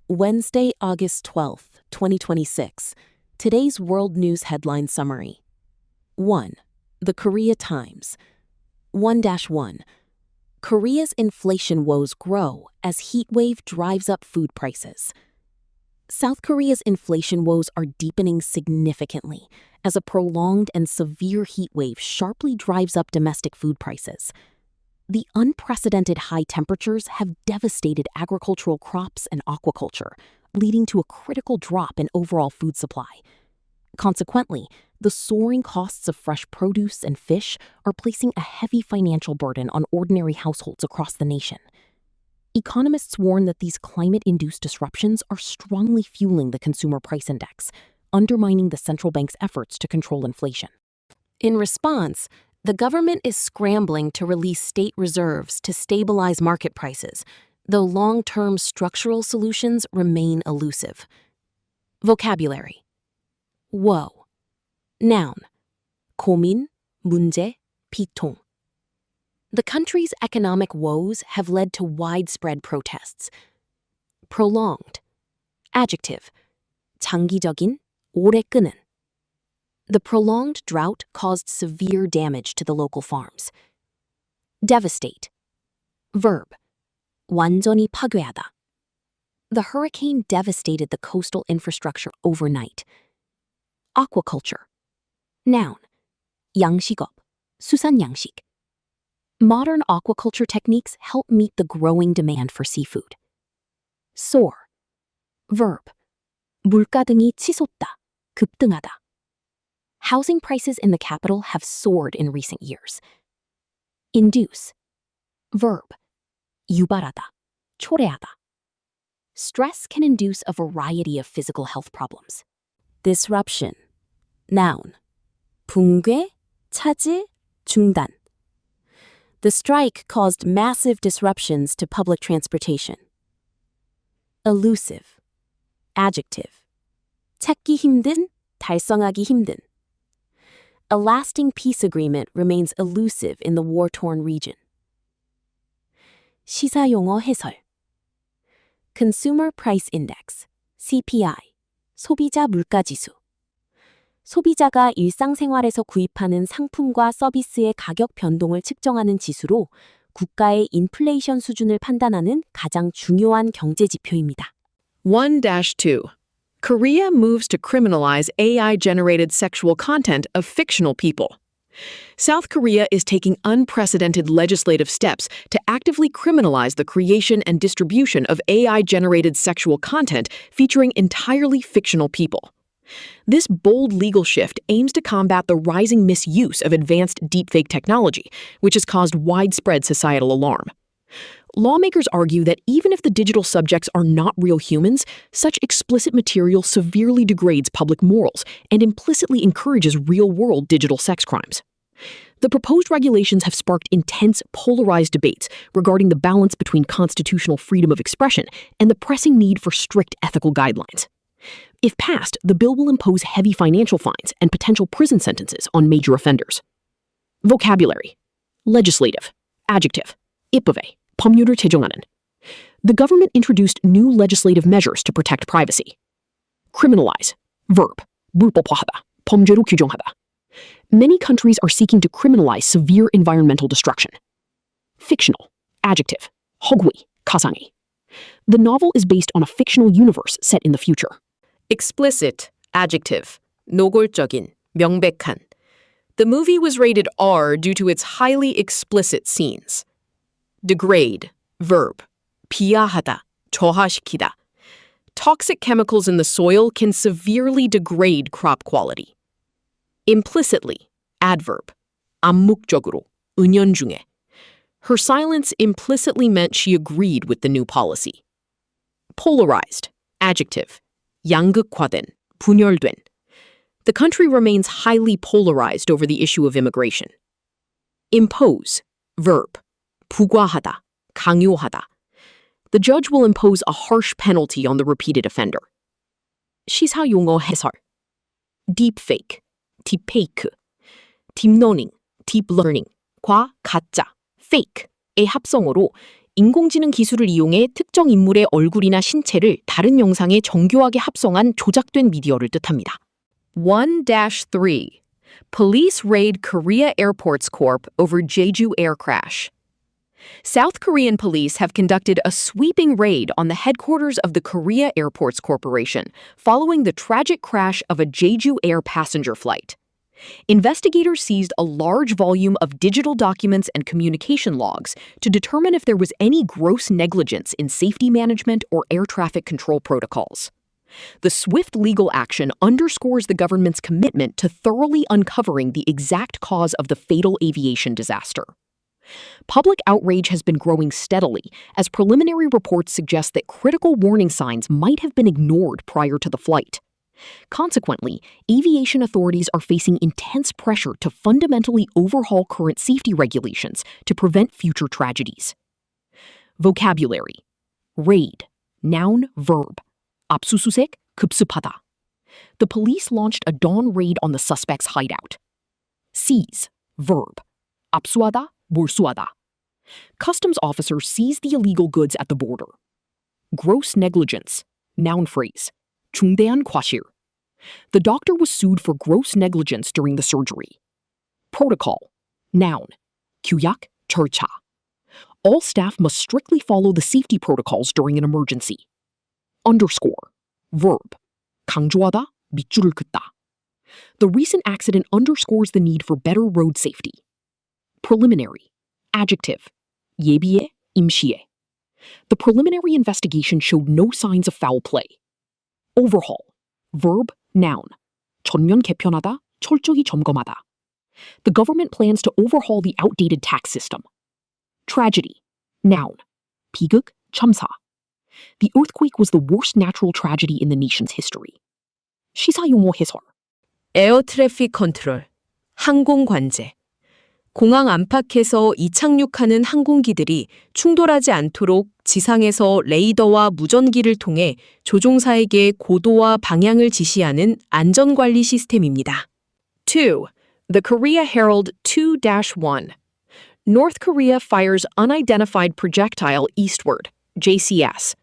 Wednesday, August 12th, 2026. Today's world news headline summary. 1. The Korea Times. 1-1. Korea's inflation woes grow as heat wave drives up food prices. South Korea's inflation woes are deepening significantly as a prolonged and severe heat wave sharply drives up domestic food prices. The unprecedented high temperatures have devastated agricultural crops and aquaculture, leading to a critical drop in overall food supply. Consequently, the soaring costs of fresh produce and fish are placing a heavy financial burden on ordinary households across the nation. Economists warn that these climate-induced disruptions are strongly fueling the consumer price index, undermining the central bank's efforts to control inflation. In response, the government is scrambling to release state reserves to stabilize market prices, though long-term structural solutions remain elusive. Vocabulary. Woe. Noun. 고민, 문제, 비통. The country's economic woes have led to widespread protests. Prolonged. Adjective. 장기적인, 오래 끄는. The prolonged drought caused severe damage to the local farms. Devastate. Verb. 완전히 파괴하다. The hurricane devastated the coastal infrastructure overnight. Aquaculture. Noun. 양식업, 수산 양식. Modern aquaculture techniques help meet the growing demand for seafood. Soar. Verb. 물가 등이 치솟다, 급등하다. Housing prices in the capital have soared in recent years. Induce. Verb. 유발하다, 초래하다. Stress can induce a variety of physical health problems. Disruption. Noun. 붕괴, 차질, 중단. The strike caused massive disruptions to public transportation. Elusive. Adjective. 찾기 힘든, 달성하기 힘든. A lasting peace agreement remains elusive in the war-torn region. 시사용어 해설. Consumer Price Index, CPI, 소비자 물가지수. 소비자가 일상생활에서 구입하는 상품과 서비스의 가격 변동을 측정하는 지수로 국가의 인플레이션 수준을 판단하는 가장 중요한 경제 지표입니다. 1-2. Korea moves to criminalize AI-generated sexual content of fictional people. South Korea is taking unprecedented legislative steps to actively criminalize the creation and distribution of AI-generated sexual content featuring entirely fictional people. This bold legal shift aims to combat the rising misuse of advanced deepfake technology, which has caused widespread societal alarm. Lawmakers argue that even if the digital subjects are not real humans, such explicit material severely degrades public morals and implicitly encourages real-world digital sex crimes. The proposed regulations have sparked intense, polarized debates regarding the balance between constitutional freedom of expression and the pressing need for strict ethical guidelines. If passed, the bill will impose heavy financial fines and potential prison sentences on major offenders. Vocabulary. Legislative. Adjective. 입법에. 법률을 제정하는. The government introduced new legislative measures to protect privacy. Criminalize. Verb. 불법화하다. 범죄로 규정하다. Many countries are seeking to criminalize severe environmental destruction. Fictional. Adjective. 허구의. 가상의. The novel is based on a fictional universe set in the future. Explicit. Adjective. 노골적인. 명백한. The movie was rated R due to its highly explicit scenes. Degrade. Verb. 비하하다. 저하시키다. Toxic chemicals in the soil can severely degrade crop quality. Implicitly. Adverb. 암묵적으로. 은연중에. Her silence implicitly meant she agreed with the new policy. Polarized. Adjective. 양극화된. 분열된. The country remains highly polarized over the issue of immigration. Impose. Verb. 부과하다, 강요하다. The judge will impose a harsh penalty on the repeated offender. 시사용어 해설. Deepfake, deepfake. Deep learning, deep learning. 과 가짜, fake의 합성어로 인공지능 기술을 이용해 특정 인물의 얼굴이나 신체를 다른 영상에 정교하게 합성한 조작된 미디어를 뜻합니다. 1-3. Police raid Korea Airports Corp over Jeju air crash. South Korean police have conducted a sweeping raid on the headquarters of the Korea Airports Corporation following the tragic crash of a Jeju Air passenger flight. Investigators seized a large volume of digital documents and communication logs to determine if there was any gross negligence in safety management or air traffic control protocols. The swift legal action underscores the government's commitment to thoroughly uncovering the exact cause of the fatal aviation disaster. Public outrage has been growing steadily as preliminary reports suggest that critical warning signs might have been ignored prior to the flight. Consequently, aviation authorities are facing intense pressure to fundamentally overhaul current safety regulations to prevent future tragedies. Vocabulary. Raid. Noun, verb. 압수수색, 급습하다. The police launched a dawn raid on the suspect's hideout. Seize. Verb. 압수하다, 몰수하다. Customs officers seized the illegal goods at the border. Gross negligence. Noun phrase. 중대한 과실. The doctor was sued for gross negligence during the surgery. Protocol. Noun. 규약, 절차. All staff must strictly follow the safety protocols during an emergency. Underscore. Verb. 강조하다, 밑줄을 긋다. The recent accident underscores the need for better road safety. Preliminary. Adjective. 예비해, 임시해. The preliminary investigation showed no signs of foul play. Overhaul. Verb, noun. 전면 개편하다, 철저히 점검하다. The government plans to overhaul the outdated tax system. Tragedy. Noun. 비극, 참사. The earthquake was the worst natural tragedy in the nation's history. 시사용어 해설. 에어 트래픽 컨트롤, 항공 관제. 공항 안팎에서 이착륙하는 항공기들이 충돌하지 않도록 지상에서 레이더와 무전기를 통해 조종사에게 고도와 방향을 지시하는 안전관리 시스템입니다. 2. The Korea Herald 2-1. North Korea fires unidentified projectile eastward, JCS.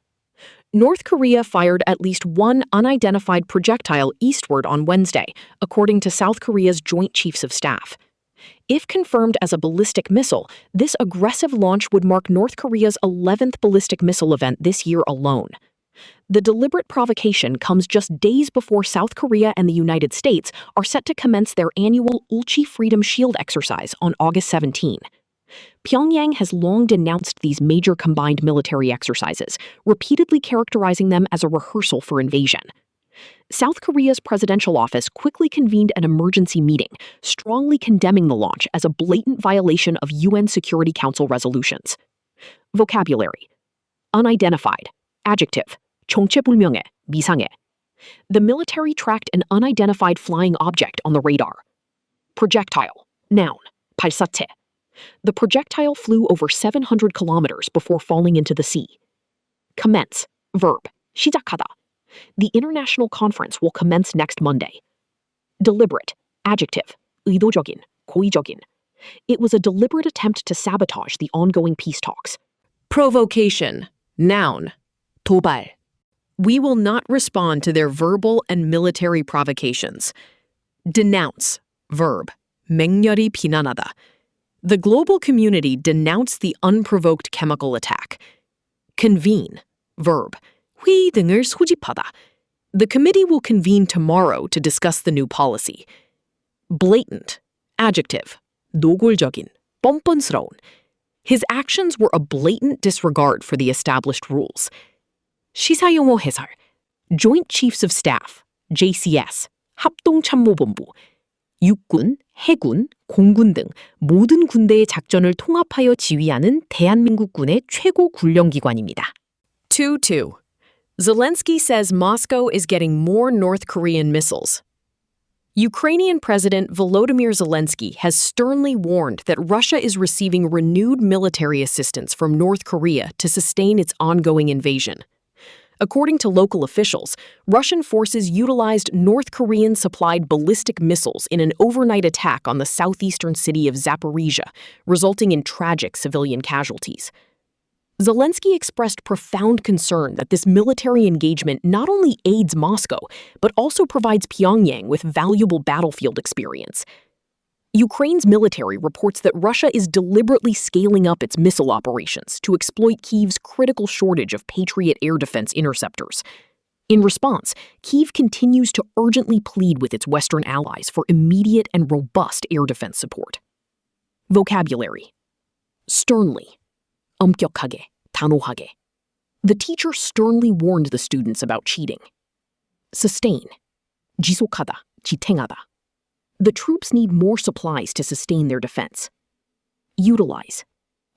North Korea fired at least one unidentified projectile eastward on Wednesday, according to South Korea's Joint Chiefs of Staff. If confirmed as a ballistic missile, this aggressive launch would mark North Korea's 11th ballistic missile event this year alone. The deliberate provocation comes just days before South Korea and the United States are set to commence their annual Ulchi Freedom Shield exercise on August 17. Pyongyang has long denounced these major combined military exercises, repeatedly characterizing them as a rehearsal for invasion. South Korea's presidential office quickly convened an emergency meeting, strongly condemning the launch as a blatant violation of UN Security Council resolutions. Vocabulary. Unidentified. Adjective. 정체불명의, 미상의. The military tracked an unidentified flying object on the radar. Projectile. Noun. 발사체. The projectile flew over 700 kilometers before falling into the sea. Commence. Verb. 시작하다. The international conference will commence next Monday. Deliberate. Adjective. 의도적인, 고의적인. It was a deliberate attempt to sabotage the ongoing peace talks. Provocation, noun. 도발. We will not respond to their verbal and military provocations. Denounce, verb. 맹렬히 비난하다. The global community denounced the unprovoked chemical attack. Convene, verb. 회의 등을 소집하다. The committee will convene tomorrow to discuss the new policy. Blatant, adjective. 노골적인, 뻔뻔스러운. His actions were a blatant disregard for the established rules. 시사용어 해설. Joint Chiefs of Staff, JCS, 합동참모본부. 육군, 해군, 공군 등 모든 군대의 작전을 통합하여 지휘하는 대한민국군의 최고 군령기관입니다. 2-2. Zelensky says Moscow is getting more North Korean missiles. Ukrainian President Volodymyr Zelensky has sternly warned that Russia is receiving renewed military assistance from North Korea to sustain its ongoing invasion. According to local officials, Russian forces utilized North Korean-supplied ballistic missiles in an overnight attack on the southeastern city of Zaporizhia, resulting in tragic civilian casualties. Zelensky expressed profound concern that this military engagement not only aids Moscow, but also provides Pyongyang with valuable battlefield experience. Ukraine's military reports that Russia is deliberately scaling up its missile operations to exploit Kyiv's critical shortage of Patriot air defense interceptors. In response, Kyiv continues to urgently plead with its Western allies for immediate and robust air defense support. Vocabulary. Sternly. 엄격하게, 단호하게. The teacher sternly warned the students about cheating. Sustain. 지속하다, 지탱하다. The troops need more supplies to sustain their defense. Utilize.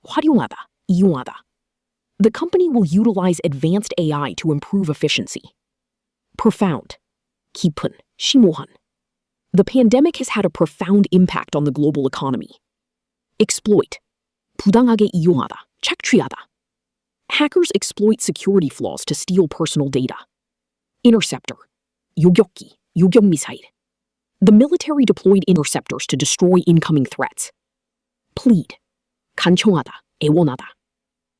활용하다, 이용하다. The company will utilize advanced AI to improve efficiency. Profound. 깊은, 심오한. The pandemic has had a profound impact on the global economy. Exploit. 부당하게 이용하다, 착취하다. Hackers exploit security flaws to steal personal data. Interceptor. 요격기, 요격미사일. The military deployed interceptors to destroy incoming threats. Plead. 간청하다, 애원하다.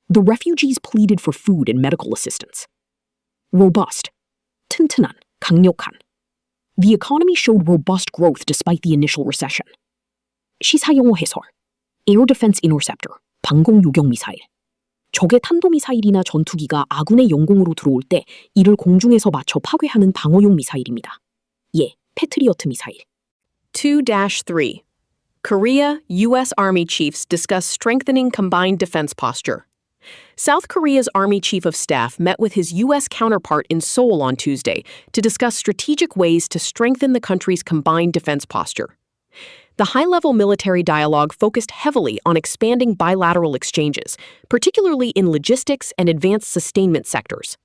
The refugees pleaded for food and medical assistance. Robust. 튼튼한, 강력한. The economy showed robust growth despite the initial recession. 시사용어 해설. Air Defense Interceptor, 방공 요격 미사일. 적의 탄도미사일이나 전투기가 아군의 영공으로 들어올 때 이를 공중에서 맞춰 파괴하는 방어용 미사일입니다. 예, 패트리어트 미사일. 2-3. Korea, U.S. Army chiefs discuss strengthening combined defense posture. South Korea's Army Chief of Staff met with his U.S. counterpart in Seoul on Tuesday to discuss strategic ways to strengthen the country's combined defense posture. The high-level military dialogue focused heavily on expanding bilateral exchanges, particularly in logistics and advanced sustainment sectors.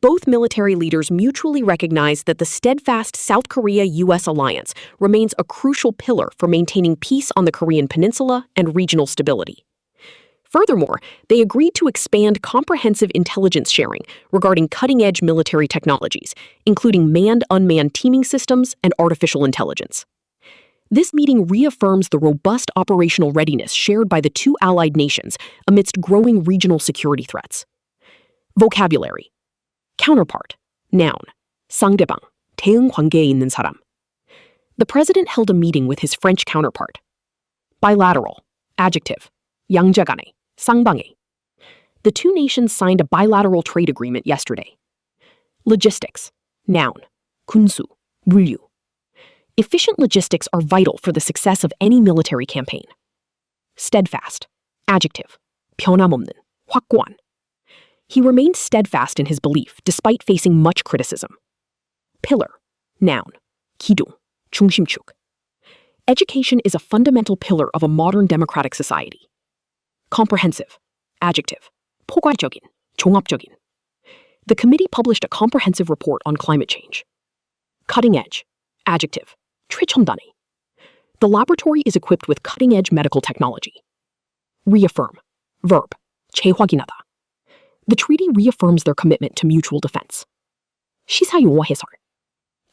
Both military leaders mutually recognized that the steadfast South Korea-U.S. alliance remains a crucial pillar for maintaining peace on the Korean peninsula and regional stability. Furthermore, they agreed to expand comprehensive intelligence sharing regarding cutting-edge military technologies, including manned-unmanned teaming systems and artificial intelligence. This meeting reaffirms the robust operational readiness shared by the two allied nations amidst growing regional security threats. Vocabulary. Counterpart. Noun. 상대방. 대응 관계에 있는 사람. The president held a meeting with his French counterpart. Bilateral. Adjective. 양자간에. 쌍방에. The two nations signed a bilateral trade agreement yesterday. Logistics. Noun. 군수. 물류. Efficient logistics are vital for the success of any military campaign. Steadfast. Adjective. 변함없는. 확고한. He remained steadfast in his belief despite facing much criticism. Pillar. Noun. 기둥. 중심축. Education is a fundamental pillar of a modern democratic society. Comprehensive. Adjective. 포괄적인. 종합적인. The committee published a comprehensive report on climate change. Cutting edge. Adjective. 최첨단의. The laboratory is equipped with cutting-edge medical technology. Reaffirm. Verb. 재확인하다. The treaty reaffirms their commitment to mutual defense. 시사용어 해설.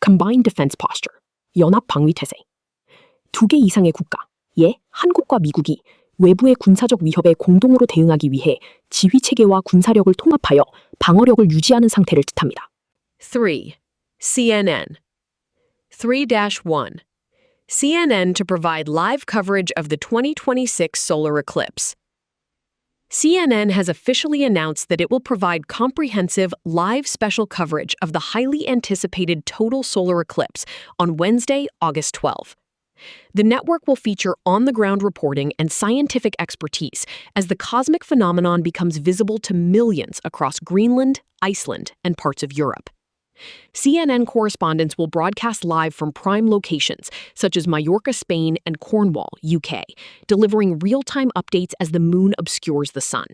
Combined defense posture. 연합 방위 태세. 두 개 이상의 국가, 예, 한국과 미국이 외부의 군사적 위협에 공동으로 대응하기 위해 지휘체계와 군사력을 통합하여 방어력을 유지하는 상태를 뜻합니다. 3. CNN. 3-1. CNN to provide live coverage of the 2026 solar eclipse. CNN has officially announced that it will provide comprehensive, live special coverage of the highly anticipated total solar eclipse on Wednesday, August 12. The network will feature on-the-ground reporting and scientific expertise as the cosmic phenomenon becomes visible to millions across Greenland, Iceland, and parts of Europe. CNN correspondents will broadcast live from prime locations such as Mallorca, Spain, and Cornwall, UK, delivering real-time updates as the moon obscures the sun.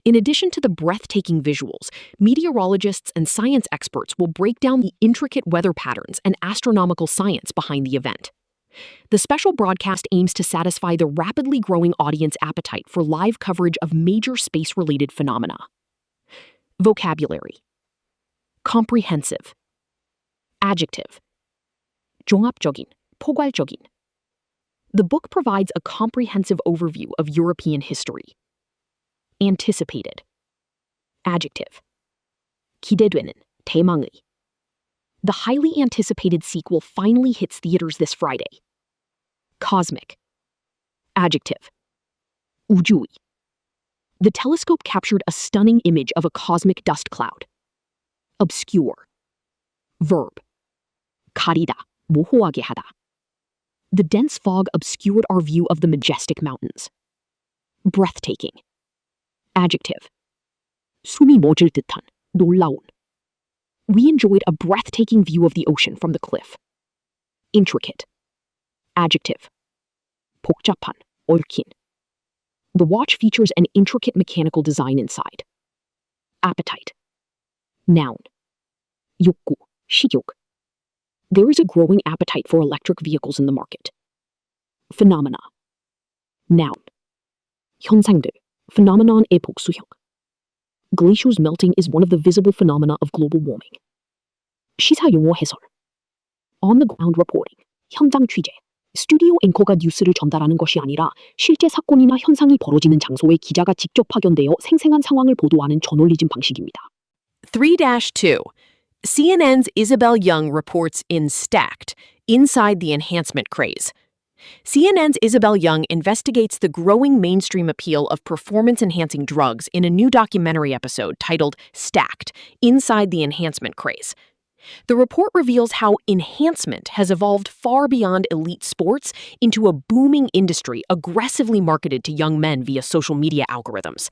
In addition to the breathtaking visuals, meteorologists and science experts will break down the intricate weather patterns and astronomical science behind the event. The special broadcast aims to satisfy the rapidly growing audience appetite for live coverage of major space-related phenomena. Vocabulary. Comprehensive. Adjective. 종합적인, 포괄적인. The book provides a comprehensive overview of European history. anticipated. Adjective. 기대되는, 대망의. The highly anticipated sequel finally hits theaters this Friday. Cosmic. Adjective. 우주의. The telescope captured a stunning image of a cosmic dust cloud. Obscure. Verb. 가리다, 모호하게 하다. The dense fog obscured our view of the majestic mountains. Breathtaking. Adjective. 숨이 멎을 듯한, 놀라운. We enjoyed a breathtaking view of the ocean from the cliff. Intricate. Adjective. 복잡한, 얽힌. The watch features an intricate mechanical design inside. Appetite. Noun. 욕구, 식욕. There is a growing appetite for electric vehicles in the market. Phenomena. Noun. 현상들, phenomenon의 복수형. Glaciers melting is one of the visible phenomena of global warming. 시사 용어 해설. On the ground reporting. 현장 취재. 스튜디오 앵커가 뉴스를 전달하는 것이 아니라 실제 사건이나 현상이 벌어지는 장소에 기자가 직접 파견되어 생생한 상황을 보도하는 저널리즘 방식입니다. 3-2. CNN's Isabel Young reports in Stacked, Inside the Enhancement Craze. CNN's Isabel Young investigates the growing mainstream appeal of performance-enhancing drugs in a new documentary episode titled Stacked, Inside the Enhancement Craze. The report reveals how enhancement has evolved far beyond elite sports into a booming industry aggressively marketed to young men via social media algorithms.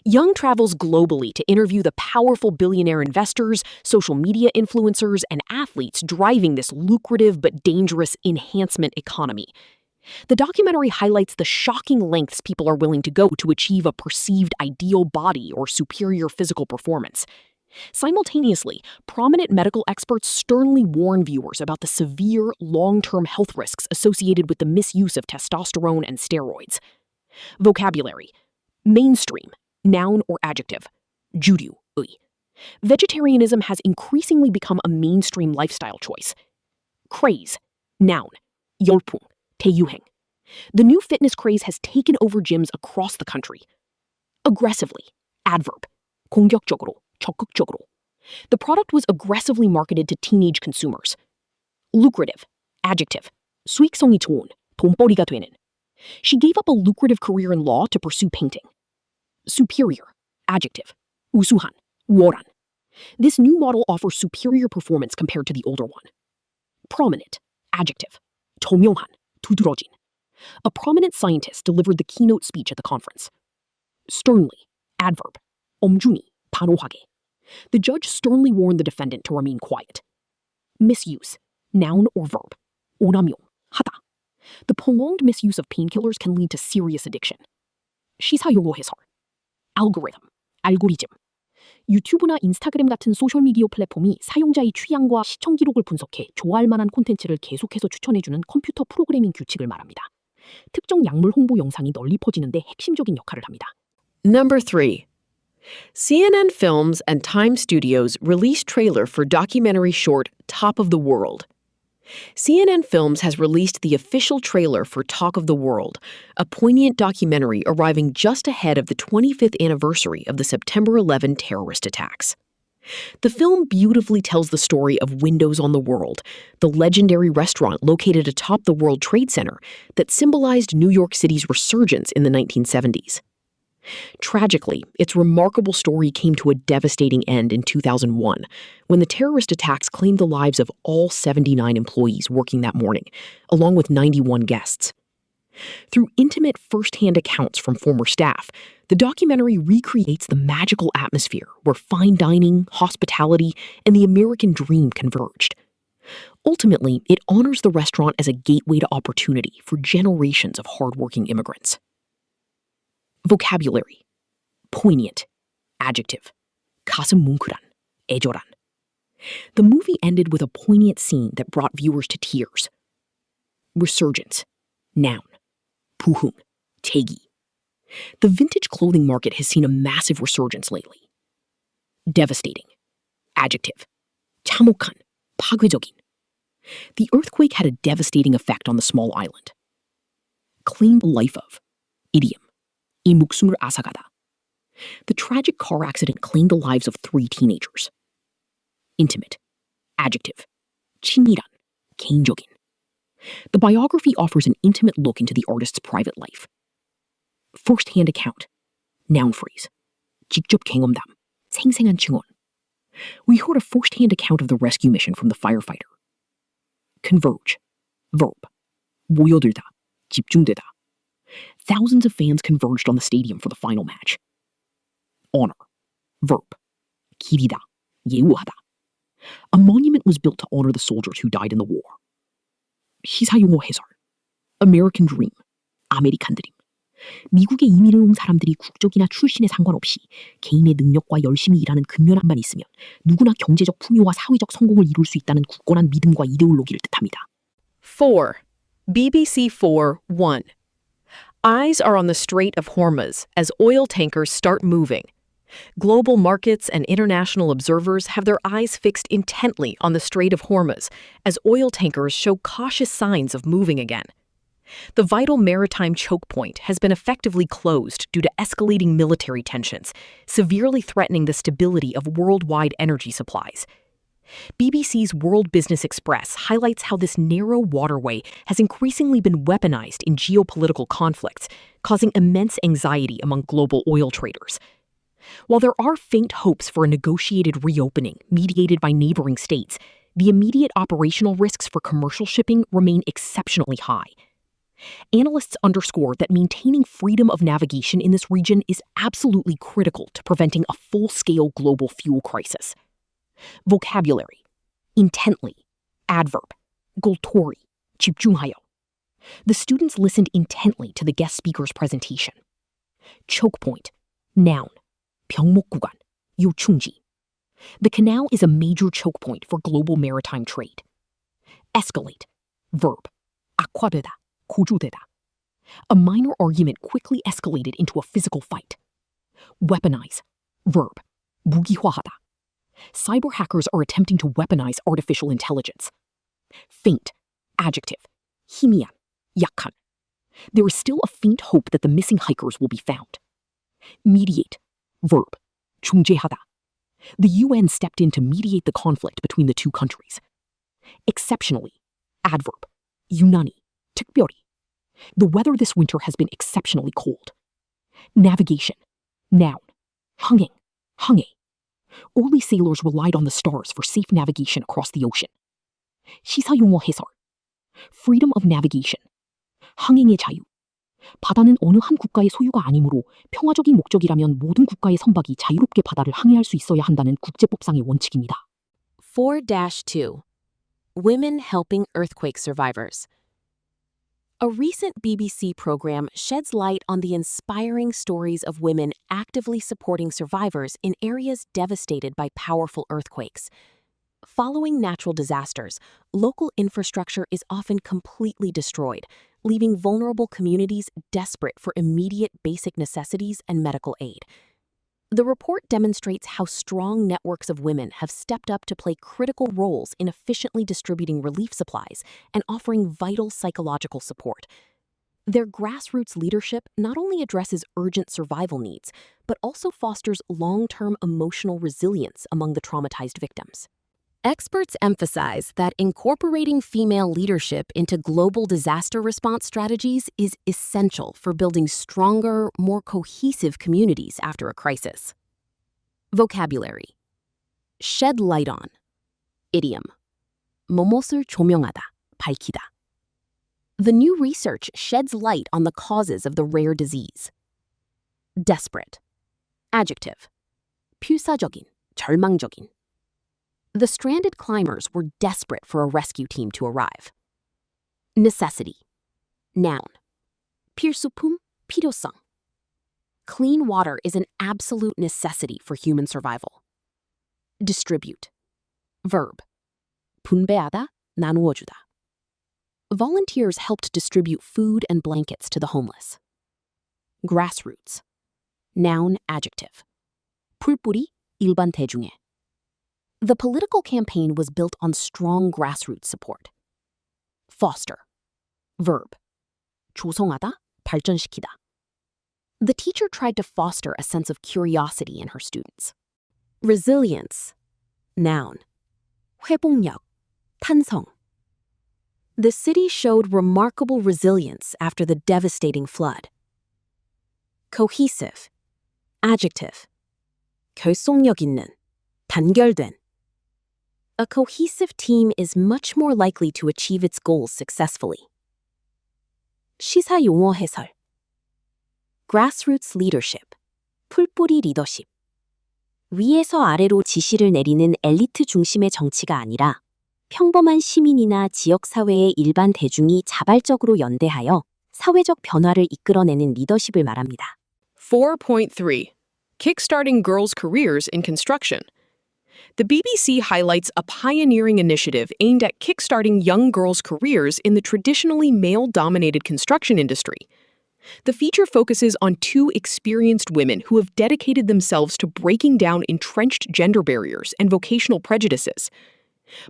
Young travels globally to interview the powerful billionaire investors, social media influencers, and athletes driving this lucrative but dangerous enhancement economy. The documentary highlights the shocking lengths people are willing to go to achieve a perceived ideal body or superior physical performance. Simultaneously, prominent medical experts sternly warn viewers about the severe, long-term health risks associated with the misuse of testosterone and steroids. Vocabulary. Mainstream. Noun or adjective. 주류의. Vegetarianism has increasingly become a mainstream lifestyle choice. Craze. Noun. 열풍. 대유행. The new fitness craze has taken over gyms across the country. Aggressively. Adverb. 공격적으로. 적극적으로. The product was aggressively marketed to teenage consumers. Lucrative. Adjective. 수익성이 좋은. 돈벌이가 되는. She gave up a lucrative career in law to pursue painting. Superior. Adjective. 우수한. 우월한. This new model offers superior performance compared to the older one. Prominent. Adjective. 조명한. 두드러진. A prominent scientist delivered the keynote speech at the conference. Sternly. Adverb. 엄중히. 단호하게. The judge sternly warned the defendant to remain quiet. Misuse. Noun or verb. 오남용. 하다. The prolonged misuse of painkillers can lead to serious addiction. 시사 용어 해설. Algorithm. 알고리즘. 유튜브나 인스타그램 같은 소셜미디어 플랫폼이 사용자의 취향과 시청 기록을 분석해 좋아할 만한 콘텐츠를 계속해서 추천해주는 컴퓨터 프로그래밍 규칙을 말합니다. 특정 약물 홍보 영상이 널리 퍼지는데 핵심적인 역할을 합니다. Number 3. CNN Films and Time Studios release trailer for documentary short Top of the World. CNN Films has released the official trailer for Talk of the World, a poignant documentary arriving just ahead of the 25th anniversary of the September 11 terrorist attacks. The film beautifully tells the story of Windows on the World, the legendary restaurant located atop the World Trade Center that symbolized New York City's resurgence in the 1970s. Tragically, its remarkable story came to a devastating end in 2001 when the terrorist attacks claimed the lives of all 79 employees working that morning, along with 91 guests. Through intimate first-hand accounts from former staff, the documentary recreates the magical atmosphere where fine dining, hospitality, and the American dream converged. Ultimately, it honors the restaurant as a gateway to opportunity for generations of hardworking immigrants. Vocabulary. Poignant. Adjective. 가슴 뭉클한. 애절한. The movie ended with a poignant scene that brought viewers to tears. Resurgence. Noun. 부흥. 태기. The vintage clothing market has seen a massive resurgence lately. Devastating. Adjective. 참혹한. 파괴적인. The earthquake had a devastating effect on the small island. Claim the life of. Idiom. 이 목숨을 앗아가다. The tragic car accident claimed the lives of 3 teenagers. Intimate. Adjective. 친밀한. 개인적인. The biography offers an intimate look into the artist's private life. First-hand account. Noun phrase. 직접 경험담. 생생한 증언. We heard a first-hand account of the rescue mission from the firefighter. Converge. Verb. 모여들다. 집중되다. Thousands of fans converged on the stadium for the final match. Honor. Verb. 기리다. 예우하다. A monument was built to honor the soldiers who died in the war. 시사용어 해설. American Dream. 아메리칸 드림. 미국에 이민을 온 사람들이 국적이나 출신에 상관없이 개인의 능력과 열심히 일하는 근면함만 있으면 누구나 경제적 풍요와 사회적 성공을 이룰 수 있다는 굳건한 믿음과 이데올로기를 뜻합니다. 4. BBC4-1. Eyes are on the Strait of Hormuz as oil tankers start moving. Global markets and international observers have their eyes fixed intently on the Strait of Hormuz as oil tankers show cautious signs of moving again. The vital maritime choke point has been effectively closed due to escalating military tensions, severely threatening the stability of worldwide energy supplies. BBC's World Business Express highlights how this narrow waterway has increasingly been weaponized in geopolitical conflicts, causing immense anxiety among global oil traders. While there are faint hopes for a negotiated reopening mediated by neighboring states, the immediate operational risks for commercial shipping remain exceptionally high. Analysts underscore that maintaining freedom of navigation in this region is absolutely critical to preventing a full-scale global fuel crisis. Vocabulary. Intently. Adverb. 골똘히. 집중하여. The students listened intently to the guest speaker's presentation. Choke point. Noun. 병목 구간. 요충지. The canal is a major choke point for global maritime trade. Escalate. Verb. 악화되다. 고조되다. A minor argument quickly escalated into a physical fight. Weaponize. Verb. 무기화하다. Cyber hackers are attempting to weaponize artificial intelligence. Faint. Adjective. 희미한. 약한. There is still a faint hope that the missing hikers will be found. Mediate. Verb. 중재하다. The UN stepped in to mediate the conflict between the two countries. Exceptionally. Adverb. 유난히. 특별히. The weather this winter has been exceptionally cold. Navigation. Noun. 항행. 항해. Early sailors relied on the stars for safe navigation across the ocean. 시사용어 해설. Freedom of navigation. 항행의 자유. 바다는 어느 한 국가의 소유가 아니므로 평화적인 목적이라면 모든 국가의 선박이 자유롭게 바다를 항해할 수 있어야 한다는 국제법상의 원칙입니다. 4-2. Women helping earthquake survivors. A recent BBC program sheds light on the inspiring stories of women actively supporting survivors in areas devastated by powerful earthquakes. Following natural disasters, local infrastructure is often completely destroyed, leaving vulnerable communities desperate for immediate basic necessities and medical aid. The report demonstrates how strong networks of women have stepped up to play critical roles in efficiently distributing relief supplies and offering vital psychological support. Their grassroots leadership not only addresses urgent survival needs, but also fosters long-term emotional resilience among the traumatized victims. Experts emphasize that incorporating female leadership into global disaster response strategies is essential for building stronger, more cohesive communities after a crisis. Vocabulary. Shed light on. Idiom. 무엇을 조명하다, 밝히다. The new research sheds light on the causes of the rare disease. Desperate. Adjective. 필사적인, 절망적인. The stranded climbers were desperate for a rescue team to arrive. Necessity. Noun. 필수품, 필요성. Clean water is an absolute necessity for human survival. Distribute. Verb. 분배하다, 나누어주다. Volunteers helped distribute food and blankets to the homeless. Grassroots. Noun, adjective. 풀뿌리, 일반 대중에. The political campaign was built on strong grassroots support. Foster. Verb. 조성하다, 발전시키다. The teacher tried to foster a sense of curiosity in her students. Resilience. Noun. 회복력. 탄성. The city showed remarkable resilience after the devastating flood. Cohesive. Adjective. 결속력 있는. 단결된. A cohesive team is much more likely to achieve its goals successfully. 시사 용어 해설. Grassroots leadership. 풀뿌리 리더십. 위에서 아래로 지시를 내리는 엘리트 중심의 정치가 아니라 평범한 시민이나 지역사회의 일반 대중이 자발적으로 연대하여 사회적 변화를 이끌어내는 리더십을 말합니다. 4.3. Kickstarting Girls' Careers in Construction. The BBC highlights a pioneering initiative aimed at kickstarting young girls' careers in the traditionally male-dominated construction industry. The feature focuses on two experienced women who have dedicated themselves to breaking down entrenched gender barriers and vocational prejudices.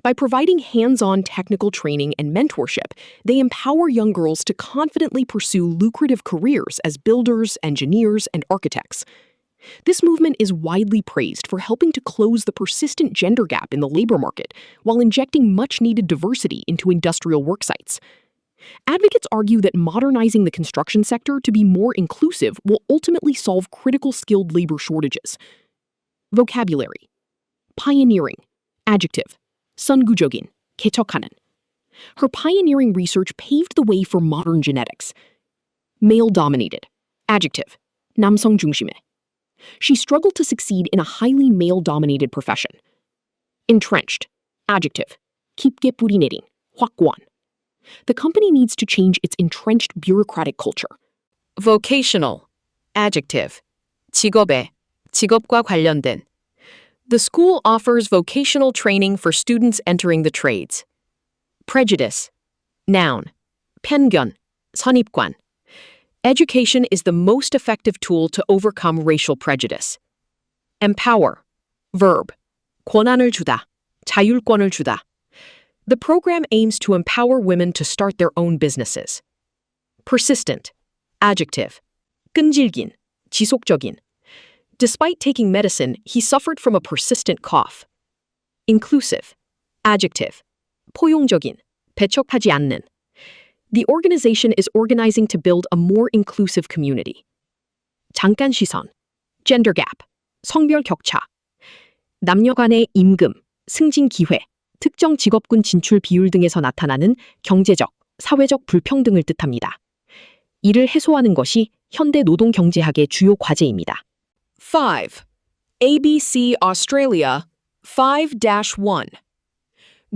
By providing hands-on technical training and mentorship, they empower young girls to confidently pursue lucrative careers as builders, engineers, and architects. This movement is widely praised for helping to close the persistent gender gap in the labor market while injecting much-needed diversity into industrial work sites. Advocates argue that modernizing the construction sector to be more inclusive will ultimately solve critical skilled labor shortages. Vocabulary. Pioneering. Adjective. 선구적인, 개척하는. Her pioneering research paved the way for modern genetics. Male-dominated. Adjective. 남성 중심의. She struggled to succeed in a highly male-dominated profession. Entrenched. Adjective. 깊게 뿌리내린, 확고한. The company needs to change its entrenched bureaucratic culture. Vocational. Adjective. 직업에, 직업과 관련된. The school offers vocational training for students entering the trades. Prejudice. Noun. 편견, 선입관. Education is the most effective tool to overcome racial prejudice. Empower. Verb. 권한을 주다, 자율권을 주다. The program aims to empower women to start their own businesses. Persistent. Adjective. 끈질긴, 지속적인. Despite taking medicine, he suffered from a persistent cough. Inclusive. Adjective. 포용적인, 배척하지 않는. The organization is organizing to build a more inclusive community. 잠깐 시선. Gender gap. 성별 격차. 남녀 간의 임금, 승진 기회, 특정 직업군 진출 비율 등에서 나타나는 경제적, 사회적 불평등을 뜻합니다. 이를 해소하는 것이 현대 노동 경제학의 주요 과제입니다. 5. ABC Australia 5-1.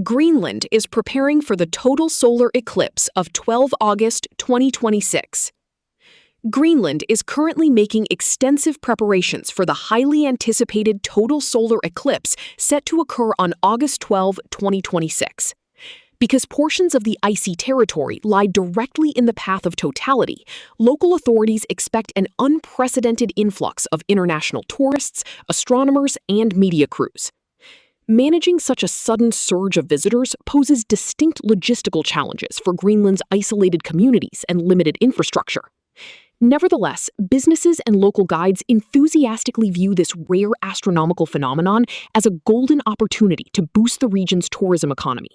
Greenland is preparing for the total solar eclipse of 12 August 2026. Greenland is currently making extensive preparations for the highly anticipated total solar eclipse set to occur on August 12, 2026. Because portions of the icy territory lie directly in the path of totality, local authorities expect an unprecedented influx of international tourists, astronomers, and media crews. Managing such a sudden surge of visitors poses distinct logistical challenges for Greenland's isolated communities and limited infrastructure. Nevertheless, businesses and local guides enthusiastically view this rare astronomical phenomenon as a golden opportunity to boost the region's tourism economy.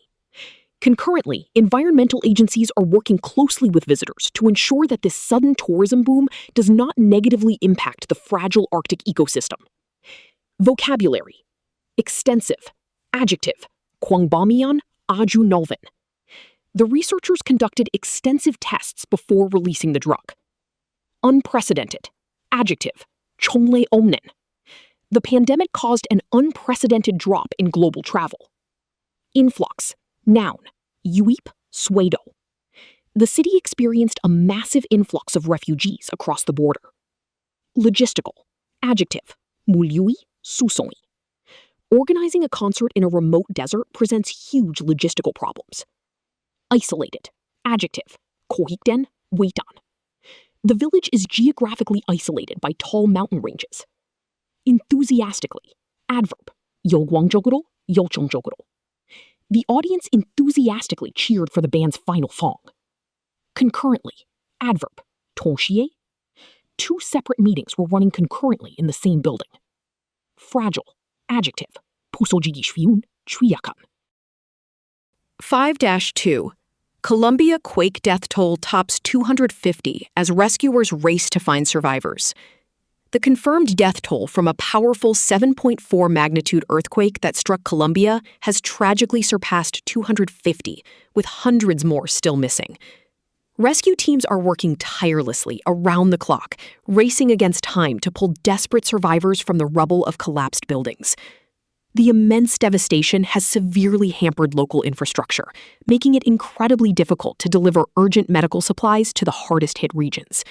Concurrently, environmental agencies are working closely with visitors to ensure that this sudden tourism boom does not negatively impact the fragile Arctic ecosystem. Vocabulary. Extensive. Adjective. 광범위한, 아주 넓은. The researchers conducted extensive tests before releasing the drug. Unprecedented. Adjective. 정례 없는. The pandemic caused an unprecedented drop in global travel. Influx. Noun. 유입, 쇄도. The city experienced a massive influx of refugees across the border. Logistical. Adjective. 물류의, 수송의. Organizing a concert in a remote desert presents huge logistical problems. Isolated. Adjective. 고립된, 외딴. The village is geographically isolated by tall mountain ranges. Enthusiastically. Adverb. 열광적으로, 열정적으로. The audience enthusiastically cheered for the band's final song. Concurrently. Adverb. 동시에. two separate meetings were running concurrently in the same building. Fragile, adjective, 부서지기 쉬운, 취약한. 5-2. Colombia quake death toll tops 250 as rescuers race to find survivors. The confirmed death toll from a powerful 7.4 magnitude earthquake that struck Colombia has tragically surpassed 250, with hundreds more still missing. Rescue teams are working tirelessly around the clock, racing against time to pull desperate survivors from the rubble of collapsed buildings. The immense devastation has severely hampered local infrastructure, making it incredibly difficult to deliver urgent medical supplies to the hardest-hit regions.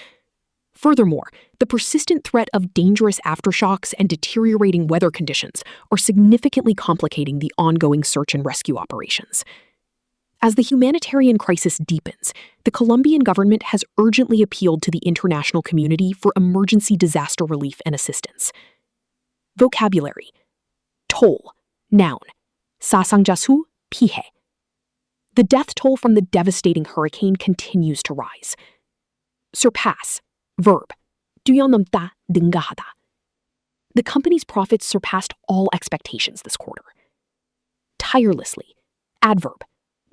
Furthermore, the persistent threat of dangerous aftershocks and deteriorating weather conditions are significantly complicating the ongoing search and rescue operations. As the humanitarian crisis deepens, the Colombian government has urgently appealed to the international community for emergency disaster relief and assistance. Vocabulary. Toll, noun. 사상자 수, 피해. The death toll from the devastating hurricane continues to rise. Surpass, verb. 뛰어넘다, 능가하다. The company's profits surpassed all expectations this quarter. Tirelessly, adverb.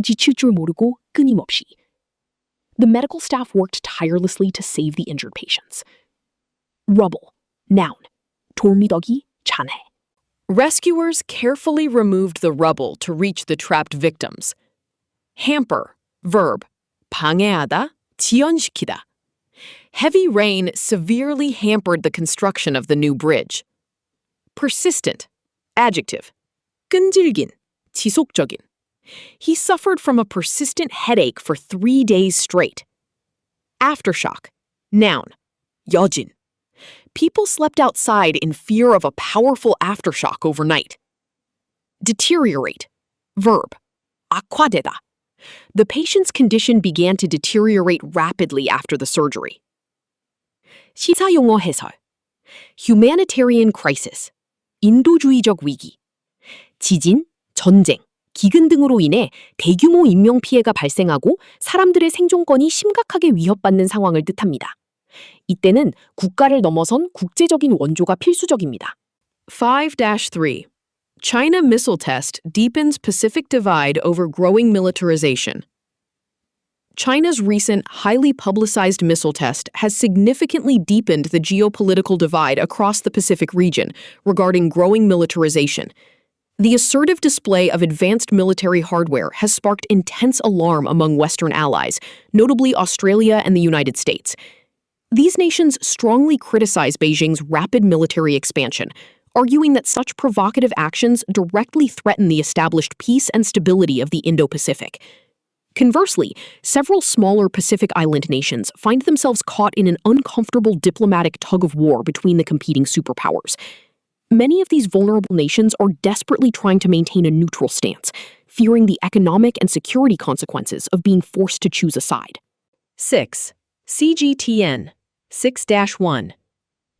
지칠 줄 모르고 끊임없이. The medical staff worked tirelessly to save the injured patients. Rubble, noun. 돌미더기, 잔해. Rescuers carefully removed the rubble to reach the trapped victims. Hamper, verb. 방해하다, 지연시키다. Heavy rain severely hampered the construction of the new bridge. Persistent, adjective. 끈질긴, 지속적인. He suffered from a persistent headache for 3 days straight. Aftershock, noun. 여진. People slept outside in fear of a powerful aftershock overnight. Deteriorate, verb. 악화되다. The patient's condition began to deteriorate rapidly after the surgery. 시사용어 해설. Humanitarian crisis. 인도주의적 위기. 지진, 전쟁, 기근 등으로 인해 대규모 인명피해가 발생하고 사람들의 생존권이 심각하게 위협받는 상황을 뜻합니다. 이때는 국가를 넘어선 국제적인 원조가 필수적입니다. 5-3. China missile test deepens Pacific divide over growing militarization. China's recent, highly publicized missile test has significantly deepened the geopolitical divide across the Pacific region regarding growing militarization. The assertive display of advanced military hardware has sparked intense alarm among Western allies, notably Australia and the United States. These nations strongly criticize Beijing's rapid military expansion, arguing that such provocative actions directly threaten the established peace and stability of the Indo-Pacific. Conversely, several smaller Pacific Island nations find themselves caught in an uncomfortable diplomatic tug-of-war between the competing superpowers. Many of these vulnerable nations are desperately trying to maintain a neutral stance, fearing the economic and security consequences of being forced to choose a side. 6. CGTN 6-1.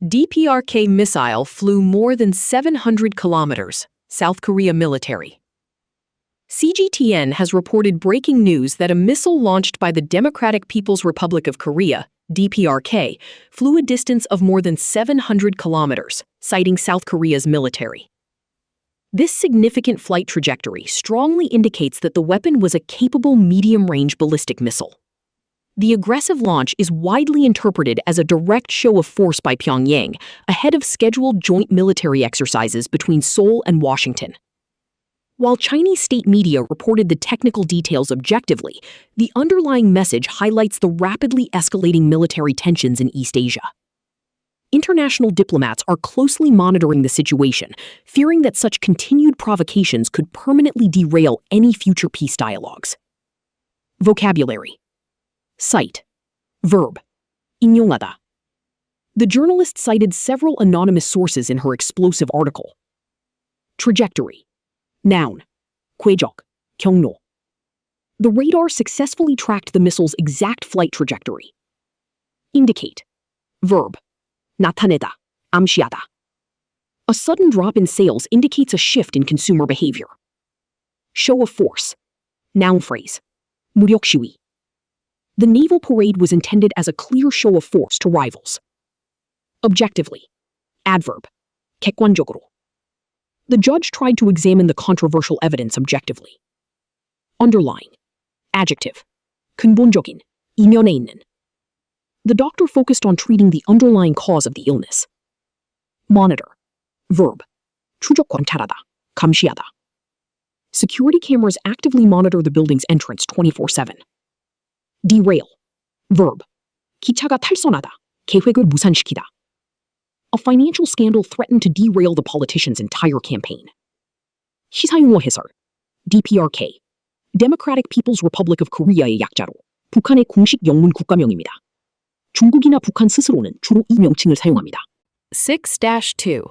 DPRK missile flew more than 700 kilometers, South Korea military. CGTN has reported breaking news that a missile launched by the Democratic People's Republic of Korea, DPRK, flew a distance of more than 700 kilometers, citing South Korea's military. This significant flight trajectory strongly indicates that the weapon was a capable medium-range ballistic missile. The aggressive launch is widely interpreted as a direct show of force by Pyongyang, ahead of scheduled joint military exercises between Seoul and Washington. While Chinese state media reported the technical details objectively, the underlying message highlights the rapidly escalating military tensions in East Asia. International diplomats are closely monitoring the situation, fearing that such continued provocations could permanently derail any future peace dialogues. Vocabulary. Cite. Verb. 인용하다. The journalist cited several anonymous sources in her explosive article. Trajectory. Noun. 궤적, 경로. The radar successfully tracked the missile's exact flight trajectory. Indicate. Verb. 나타내다, 암시하다. A sudden drop in sales indicates a shift in consumer behavior. Show of force. Noun phrase. 무력 시위. The naval parade was intended as a clear show of force to rivals. Objectively. Adverb. 객관적으로. The judge tried to examine the controversial evidence objectively. Underlying. Adjective. 근본적인, 이면에 있는. The doctor focused on treating the underlying cause of the illness. Monitor. Verb. 추적 관찰하다, 감시하다. Security cameras actively monitor the building's entrance 24/7. Derail. Verb. 기차가 탈선하다, 계획을 무산시키다. A financial scandal threatened to derail the politician's entire campaign. 시사용어 해설. DPRK. Democratic People's Republic of Korea의 약자로 북한의 공식 영문 국가명입니다. 중국이나 북한 스스로는 주로 이 명칭을 사용합니다. 6-2.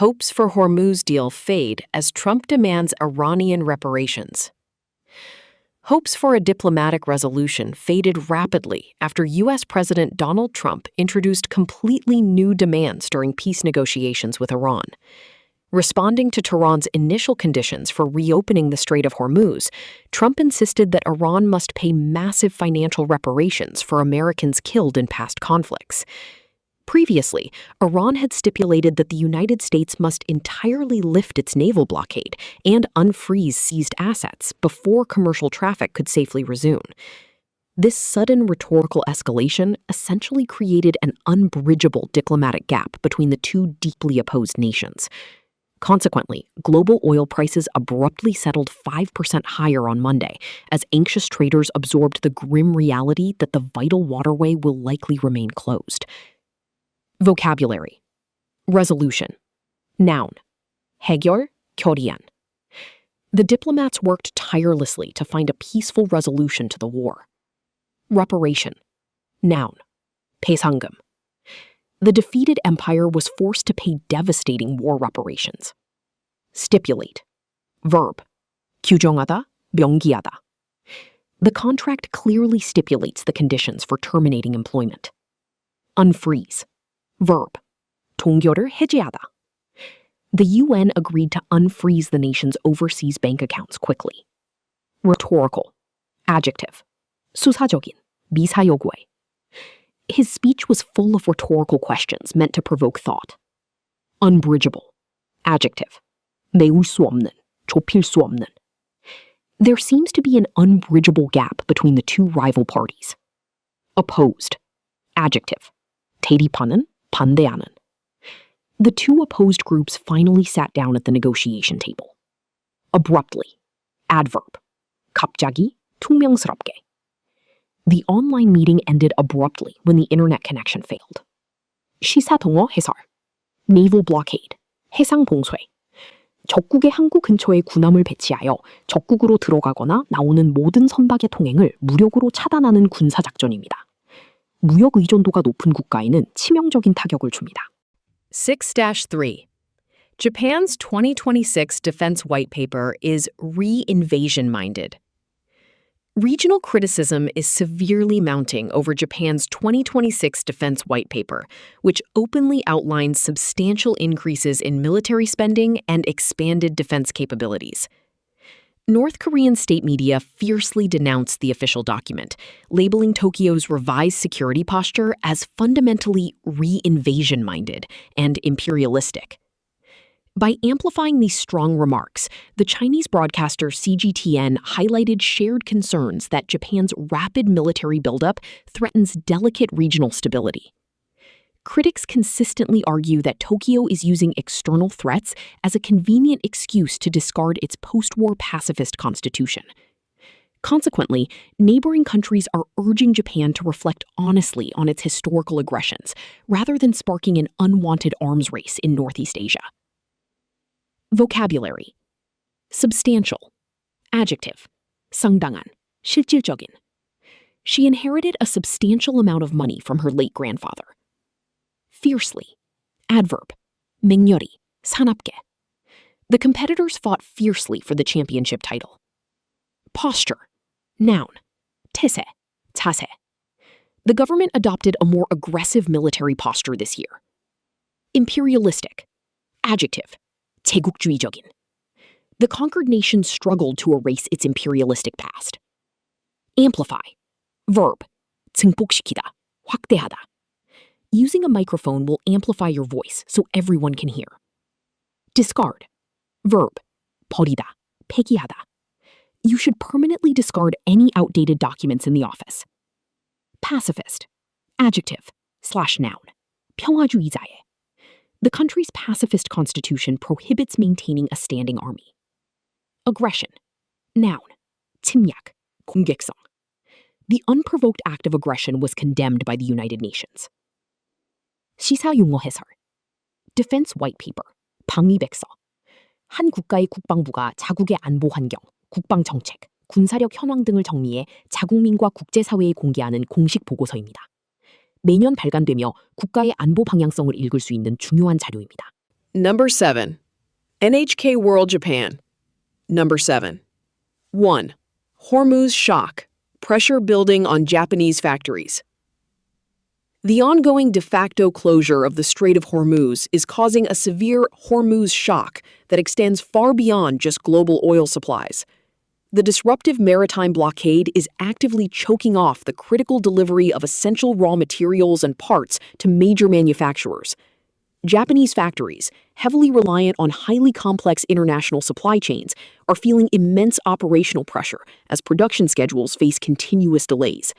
Hopes for Hormuz deal fade as Trump demands Iranian reparations. Hopes for a diplomatic resolution faded rapidly after U.S. President Donald Trump introduced completely new demands during peace negotiations with Iran. Responding to Tehran's initial conditions for reopening the Strait of Hormuz, Trump insisted that Iran must pay massive financial reparations for Americans killed in past conflicts. Previously, Iran had stipulated that the United States must entirely lift its naval blockade and unfreeze seized assets before commercial traffic could safely resume. This sudden rhetorical escalation essentially created an unbridgeable diplomatic gap between the two deeply opposed nations. Consequently, global oil prices abruptly settled 5% higher on Monday as anxious traders absorbed the grim reality that the vital waterway will likely remain closed. Vocabulary. Resolution. Noun. 해결, 결의안. The diplomats worked tirelessly to find a peaceful resolution to the war. Reparation. Noun. 배상금. The defeated empire was forced to pay devastating war reparations. Stipulate. Verb. 규정하다, 명기하다. The contract clearly stipulates the conditions for terminating employment. Unfreeze. Verb. 동결을 해제하다. The UN agreed to unfreeze the nation's overseas bank accounts quickly. Rhetorical. Adjective. 수사적인, 미사여구의. His speech was full of rhetorical questions meant to provoke thought. Unbridgeable. Adjective. 메울 수 없는, 좁힐 수 없는. There seems to be an unbridgeable gap between the two rival parties. Opposed. Adjective. 대립하는, 반대하는. The two opposed groups finally sat down at the negotiation table. Abruptly. Adverb. 갑자기, 퉁명스럽게. The online meeting ended abruptly when the internet connection failed. 시사동어 해설. Naval blockade. 해상 봉쇄. 적국의 항구 근처에 군함을 배치하여 적국으로 들어가거나 나오는 모든 선박의 통행을 무력으로 차단하는 군사작전입니다. 무역 의존도가 높은 국가에는 치명적인 타격을 줍니다. 6-3. Japan's 2026 defense white paper is re-invasion-minded. Regional criticism is severely mounting over Japan's 2026 defense white paper, which openly outlines substantial increases in military spending and expanded defense capabilities. North Korean state media fiercely denounced the official document, labeling Tokyo's revised security posture as fundamentally re-invasion-minded and imperialistic. By amplifying these strong remarks, the Chinese broadcaster CGTN highlighted shared concerns that Japan's rapid military buildup threatens delicate regional stability. Critics consistently argue that Tokyo is using external threats as a convenient excuse to discard its post-war pacifist constitution. Consequently, neighboring countries are urging Japan to reflect honestly on its historical aggressions, rather than sparking an unwanted arms race in Northeast Asia. Vocabulary. Substantial. Adjective. 상당한, 실질적인. She inherited a substantial amount of money from her late grandfather. Fiercely. Adverb. 맹렬히, 사납게. The competitors fought fiercely for the championship title. Posture. Noun. 태세, 자세. The government adopted a more aggressive military posture this year. Imperialistic. Adjective. 제국주의적인. The conquered nation struggled to erase its imperialistic past. Amplify. Verb. 증폭시키다, 확대하다. Using a microphone will amplify your voice so everyone can hear. Discard. Verb. 버리다, 폐기하다. You should permanently discard any outdated documents in the office. Pacifist. Adjective / noun. 평화주의자의. The country's pacifist constitution prohibits maintaining a standing army. Aggression. Noun. 침략, 공격성. The unprovoked act of aggression was condemned by the United Nations. 시사용어 해설. Defense White Paper. 방위백서. 한 국가의 국방부가 자국의 안보 환경, 국방 정책, 군사력 현황 등을 정리해 자국민과 국제사회에 공개하는 공식 보고서입니다. 매년 발간되며 국가의 안보 방향성을 읽을 수 있는 중요한 자료입니다. Number 7. NHK World Japan. Number 7. 1. Hormuz shock. Pressure building on Japanese factories. The ongoing de facto closure of the Strait of Hormuz is causing a severe Hormuz shock that extends far beyond just global oil supplies. The disruptive maritime blockade is actively choking off the critical delivery of essential raw materials and parts to major manufacturers. Japanese factories, heavily reliant on highly complex international supply chains, are feeling immense operational pressure as production schedules face continuous delays.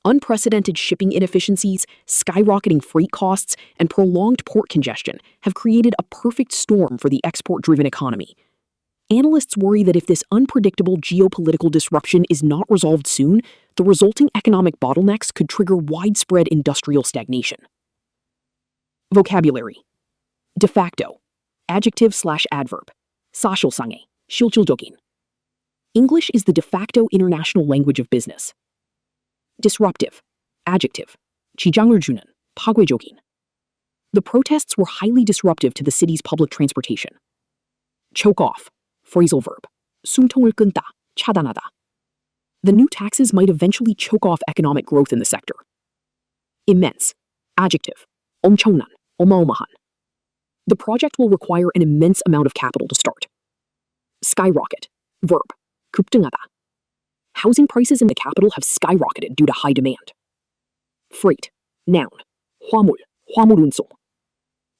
Unprecedented shipping inefficiencies, skyrocketing freight costs, and prolonged port congestion have created a perfect storm for the export-driven economy. Analysts worry that if this unpredictable geopolitical disruption is not resolved soon, the resulting economic bottlenecks could trigger widespread industrial stagnation. Vocabulary. De facto. Adjective / adverb. 사실상의, 실질적인. English is the de facto international language of business. Disruptive. Adjective. 지장을 주는, 파괴적인. The protests were highly disruptive to the city's public transportation. Choke off. Phrasal verb. 숨통을 끊다, 차단하다. The new taxes might eventually choke off economic growth in the sector. Immense. Adjective. 엄청난, 어마어마한. The project will require an immense amount of capital to start. Skyrocket. Verb. 급등하다. Housing prices in the capital have skyrocketed due to high demand. Freight. Noun. 화물, 화물 운송.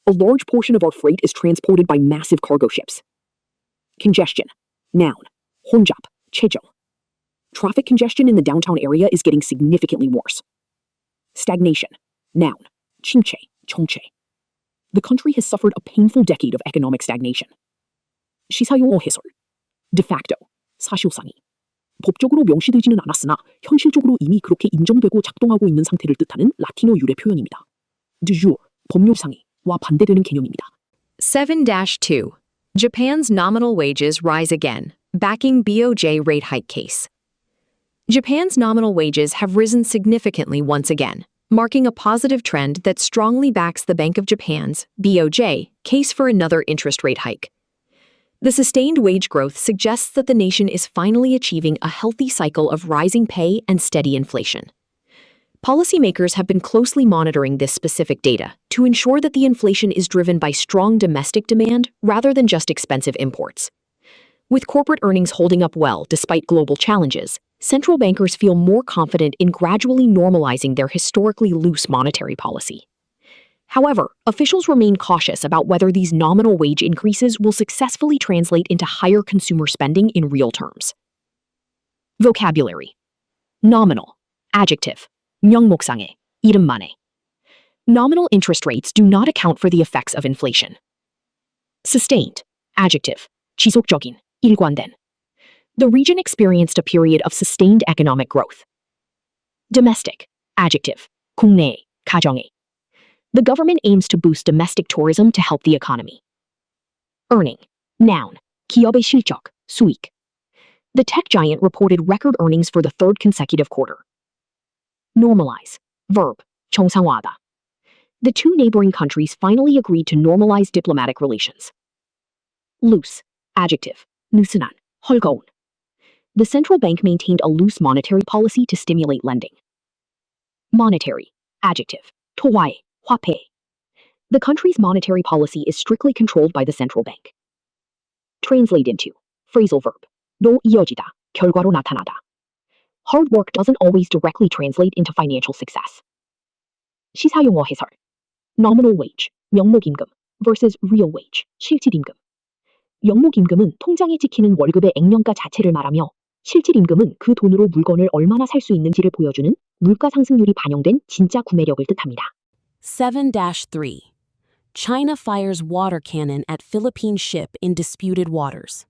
A large portion of our freight is transported by massive cargo ships. Congestion. Noun. 혼잡, 체증. Traffic congestion in the downtown area is getting significantly worse. Stagnation. Noun. 침체, 정체. The country has suffered a painful decade of economic stagnation. 시사용어 해설. De facto. 사실상이. 법적으로 명시되지는 않았으나 현실적으로 이미 그렇게 인정되고 작동하고 있는 상태를 뜻하는 라틴어 유래 표현입니다. De jure, 법률상의와 반대되는 개념입니다. 7-2. Japan's nominal wages rise again, backing BOJ rate hike case. Japan's nominal wages have risen significantly once again, marking a positive trend that strongly backs the Bank of Japan's, BOJ, case for another interest rate hike. The sustained wage growth suggests that the nation is finally achieving a healthy cycle of rising pay and steady inflation. Policymakers have been closely monitoring this specific data to ensure that the inflation is driven by strong domestic demand rather than just expensive imports. With corporate earnings holding up well despite global challenges, central bankers feel more confident in gradually normalizing their historically loose monetary policy. However, officials remain cautious about whether these nominal wage increases will successfully translate into higher consumer spending in real terms. Vocabulary. Nominal. Adjective. 명목상의, 이름만의. Nominal interest rates do not account for the effects of inflation. Sustained. Adjective. 지속적인, 일관된. The region experienced a period of sustained economic growth. Domestic. Adjective. 국내의, 가정의. The government aims to boost domestic tourism to help the economy. Earning. Noun. 기업의 실적, 수익. The tech giant reported record earnings for the third consecutive quarter. Normalize. Verb. 정상화하다. The two neighboring countries finally agreed to normalize diplomatic relations. Loose. Adjective. 느슨한, 헐거운. The central bank maintained a loose monetary policy to stimulate lending. Monetary. Adjective. 토화의, 화폐. The country's monetary policy is strictly controlled by the central bank. Translate into. Phrasal verb. 로 이어지다, 결과로 나타나다. Hard work doesn't always directly translate into financial success. 시사용어 해설. Nominal wage, 명목임금 vs real wage, 실질임금. 영목임금은 통장에 찍히는 월급의 액면가 자체를 말하며 실질임금은 그 돈으로 물건을 얼마나 살 수 있는지를 보여주는 물가 상승률이 반영된 진짜 구매력을 뜻합니다. 7-3. China fires water cannon at Philippine ship in disputed waters.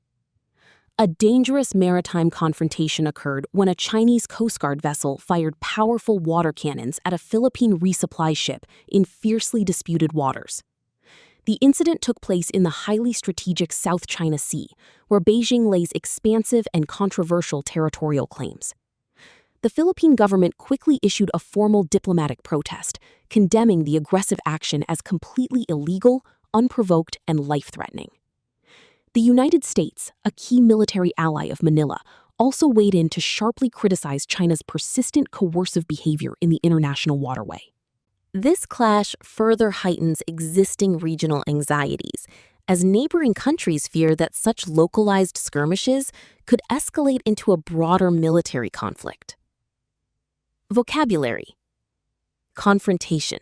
A dangerous maritime confrontation occurred when a Chinese Coast Guard vessel fired powerful water cannons at a Philippine resupply ship in fiercely disputed waters. The incident took place in the highly strategic South China Sea, where Beijing lays expansive and controversial territorial claims. The Philippine government quickly issued a formal diplomatic protest, condemning the aggressive action as completely illegal, unprovoked, and life-threatening. The United States, a key military ally of Manila, also weighed in to sharply criticize China's persistent coercive behavior in the international waterway. This clash further heightens existing regional anxieties, as neighboring countries fear that such localized skirmishes could escalate into a broader military conflict. Vocabulary. Confrontation.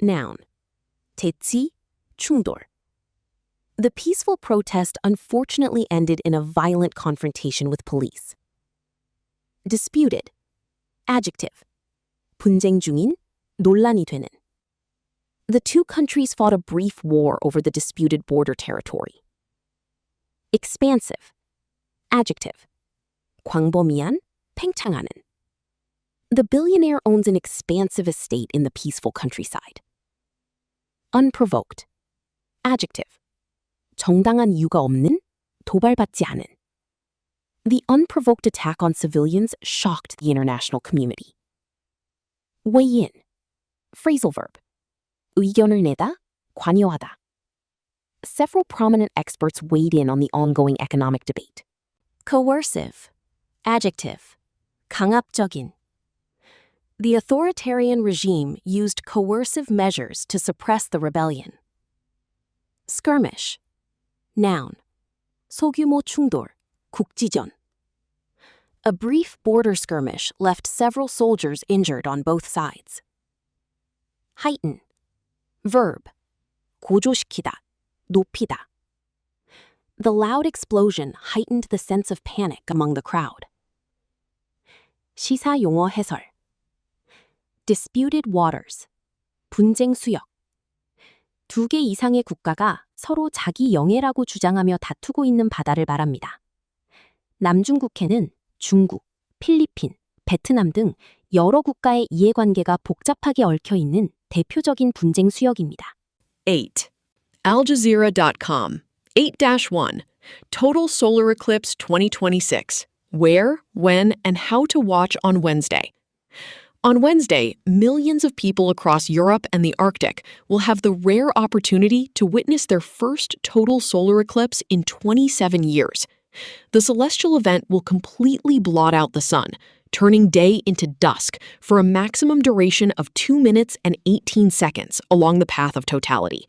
Noun. 대치, 충돌. The peaceful protest unfortunately ended in a violent confrontation with police. Disputed. Adjective. 분쟁 중인, 논란이 되는. The two countries fought a brief war over the disputed border territory. Expansive. Adjective. 광범위한, 팽창하는. The billionaire owns an expansive estate in the peaceful countryside. Unprovoked. Adjective. 정당한 이유가 없는, 도발받지 않은. The unprovoked attack on civilians shocked the international community. Weigh in. Phrasal verb. 의견을 내다, 관여하다. Several prominent experts weighed in on the ongoing economic debate. Coercive. Adjective. 강압적인. The authoritarian regime used coercive measures to suppress the rebellion. Skirmish. Noun. 소규모 충돌, 국지전. A brief border skirmish left several soldiers injured on both sides. Heighten. Verb. 고조시키다, 높이다. The loud explosion heightened the sense of panic among the crowd. 시사 용어 해설. Disputed waters. 분쟁 수역. 두 개 이상의 국가가 서로 자기 영해라고 주장하며 다투고 있는 바다를 말합니다. 남중국해는 중국, 필리핀, 베트남 등 여러 국가의 이해관계가 복잡하게 얽혀 있는 대표적인 분쟁 수역입니다. 8. AlJazeera.com. 8-1. Total solar eclipse 2026. Where, when, and how to watch on Wednesday. On Wednesday, millions of people across Europe and the Arctic will have the rare opportunity to witness their first total solar eclipse in 27 years. The celestial event will completely blot out the sun, turning day into dusk for a maximum duration of 2 minutes and 18 seconds along the path of totality.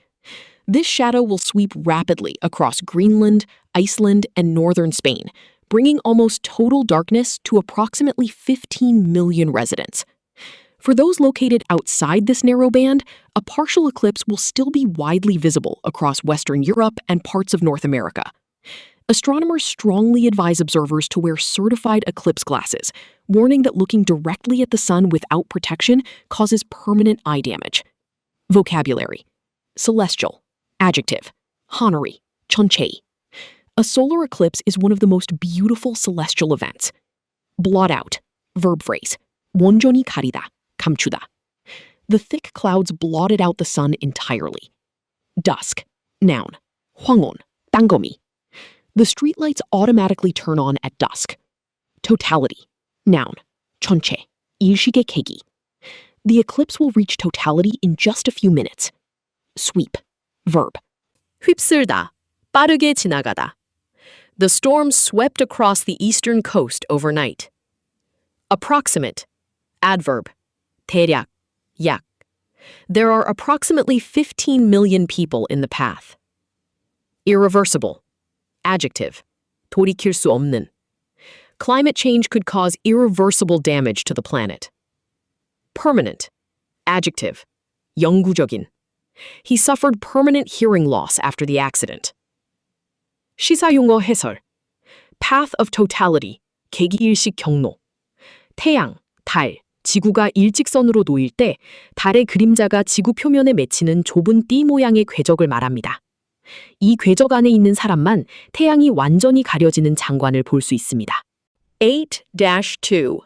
This shadow will sweep rapidly across Greenland, Iceland, and northern Spain, bringing almost total darkness to approximately 15 million residents. For those located outside this narrow band, a partial eclipse will still be widely visible across Western Europe and parts of North America. Astronomers strongly advise observers to wear certified eclipse glasses, warning that looking directly at the sun without protection causes permanent eye damage. Vocabulary. Celestial. Adjective. 하늘이, 천체. A solar eclipse is one of the most beautiful celestial events. Blot out. Verb phrase. 완전히 가리다, 감추다. The thick clouds blotted out the sun entirely. Dusk. Noun. 황혼, 땅거미. The streetlights automatically turn on at dusk. Totality. Noun. 전체, 일식의 계기. The eclipse will reach totality in just a few minutes. Sweep. Verb. 휩쓸다, 빠르게 지나가다. The storm swept across the eastern coast overnight. Approximate. Adverb. 대략, 약. There are approximately 15 million people in the path. Irreversible. Adjective. 돌이킬 수 없는. Climate change could cause irreversible damage to the planet. Permanent. Adjective. 영구적인. He suffered permanent hearing loss after the accident. 시사용어 해설. Path of totality. 계기일식 경로. 태양, 달, 지구가 일직선으로 놓일 때 달의 그림자가 지구 표면에 맺히는 좁은 띠 모양의 궤적을 말합니다. 이 궤적 안에 있는 사람만 태양이 완전히 가려지는 장관을 볼 수 있습니다. 8-2.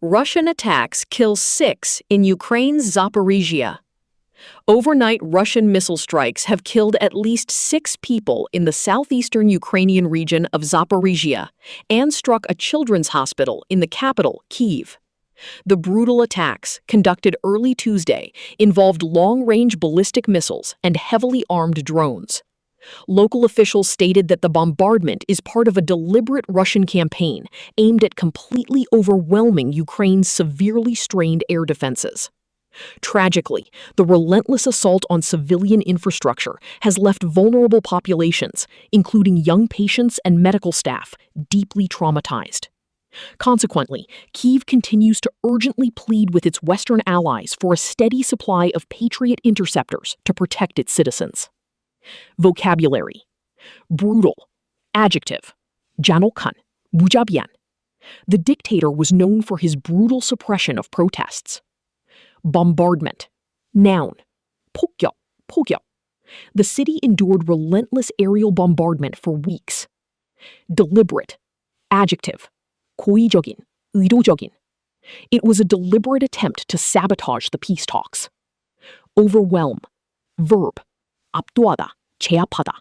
Russian attacks kill 6 in Ukraine's Zaporizhia. Overnight Russian missile strikes have killed at least 6 people in the southeastern Ukrainian region of Zaporizhia and struck a children's hospital in the capital, Kyiv. The brutal attacks, conducted early Tuesday, involved long-range ballistic missiles and heavily armed drones. Local officials stated that the bombardment is part of a deliberate Russian campaign aimed at completely overwhelming Ukraine's severely strained air defenses. Tragically, the relentless assault on civilian infrastructure has left vulnerable populations, including young patients and medical staff, deeply traumatized. Consequently, Kyiv continues to urgently plead with its Western allies for a steady supply of Patriot interceptors to protect its citizens. Vocabulary. Brutal. Adjective. 잔혹한, 무자비한. The dictator was known for his brutal suppression of protests. Bombardment. Noun. 폭격, 포격. The city endured relentless aerial bombardment for weeks. Deliberate. Adjective. 고의적인, 의도적인. It was a deliberate attempt to sabotage the peace talks. Overwhelm. Verb. 압도하다, 제압하다.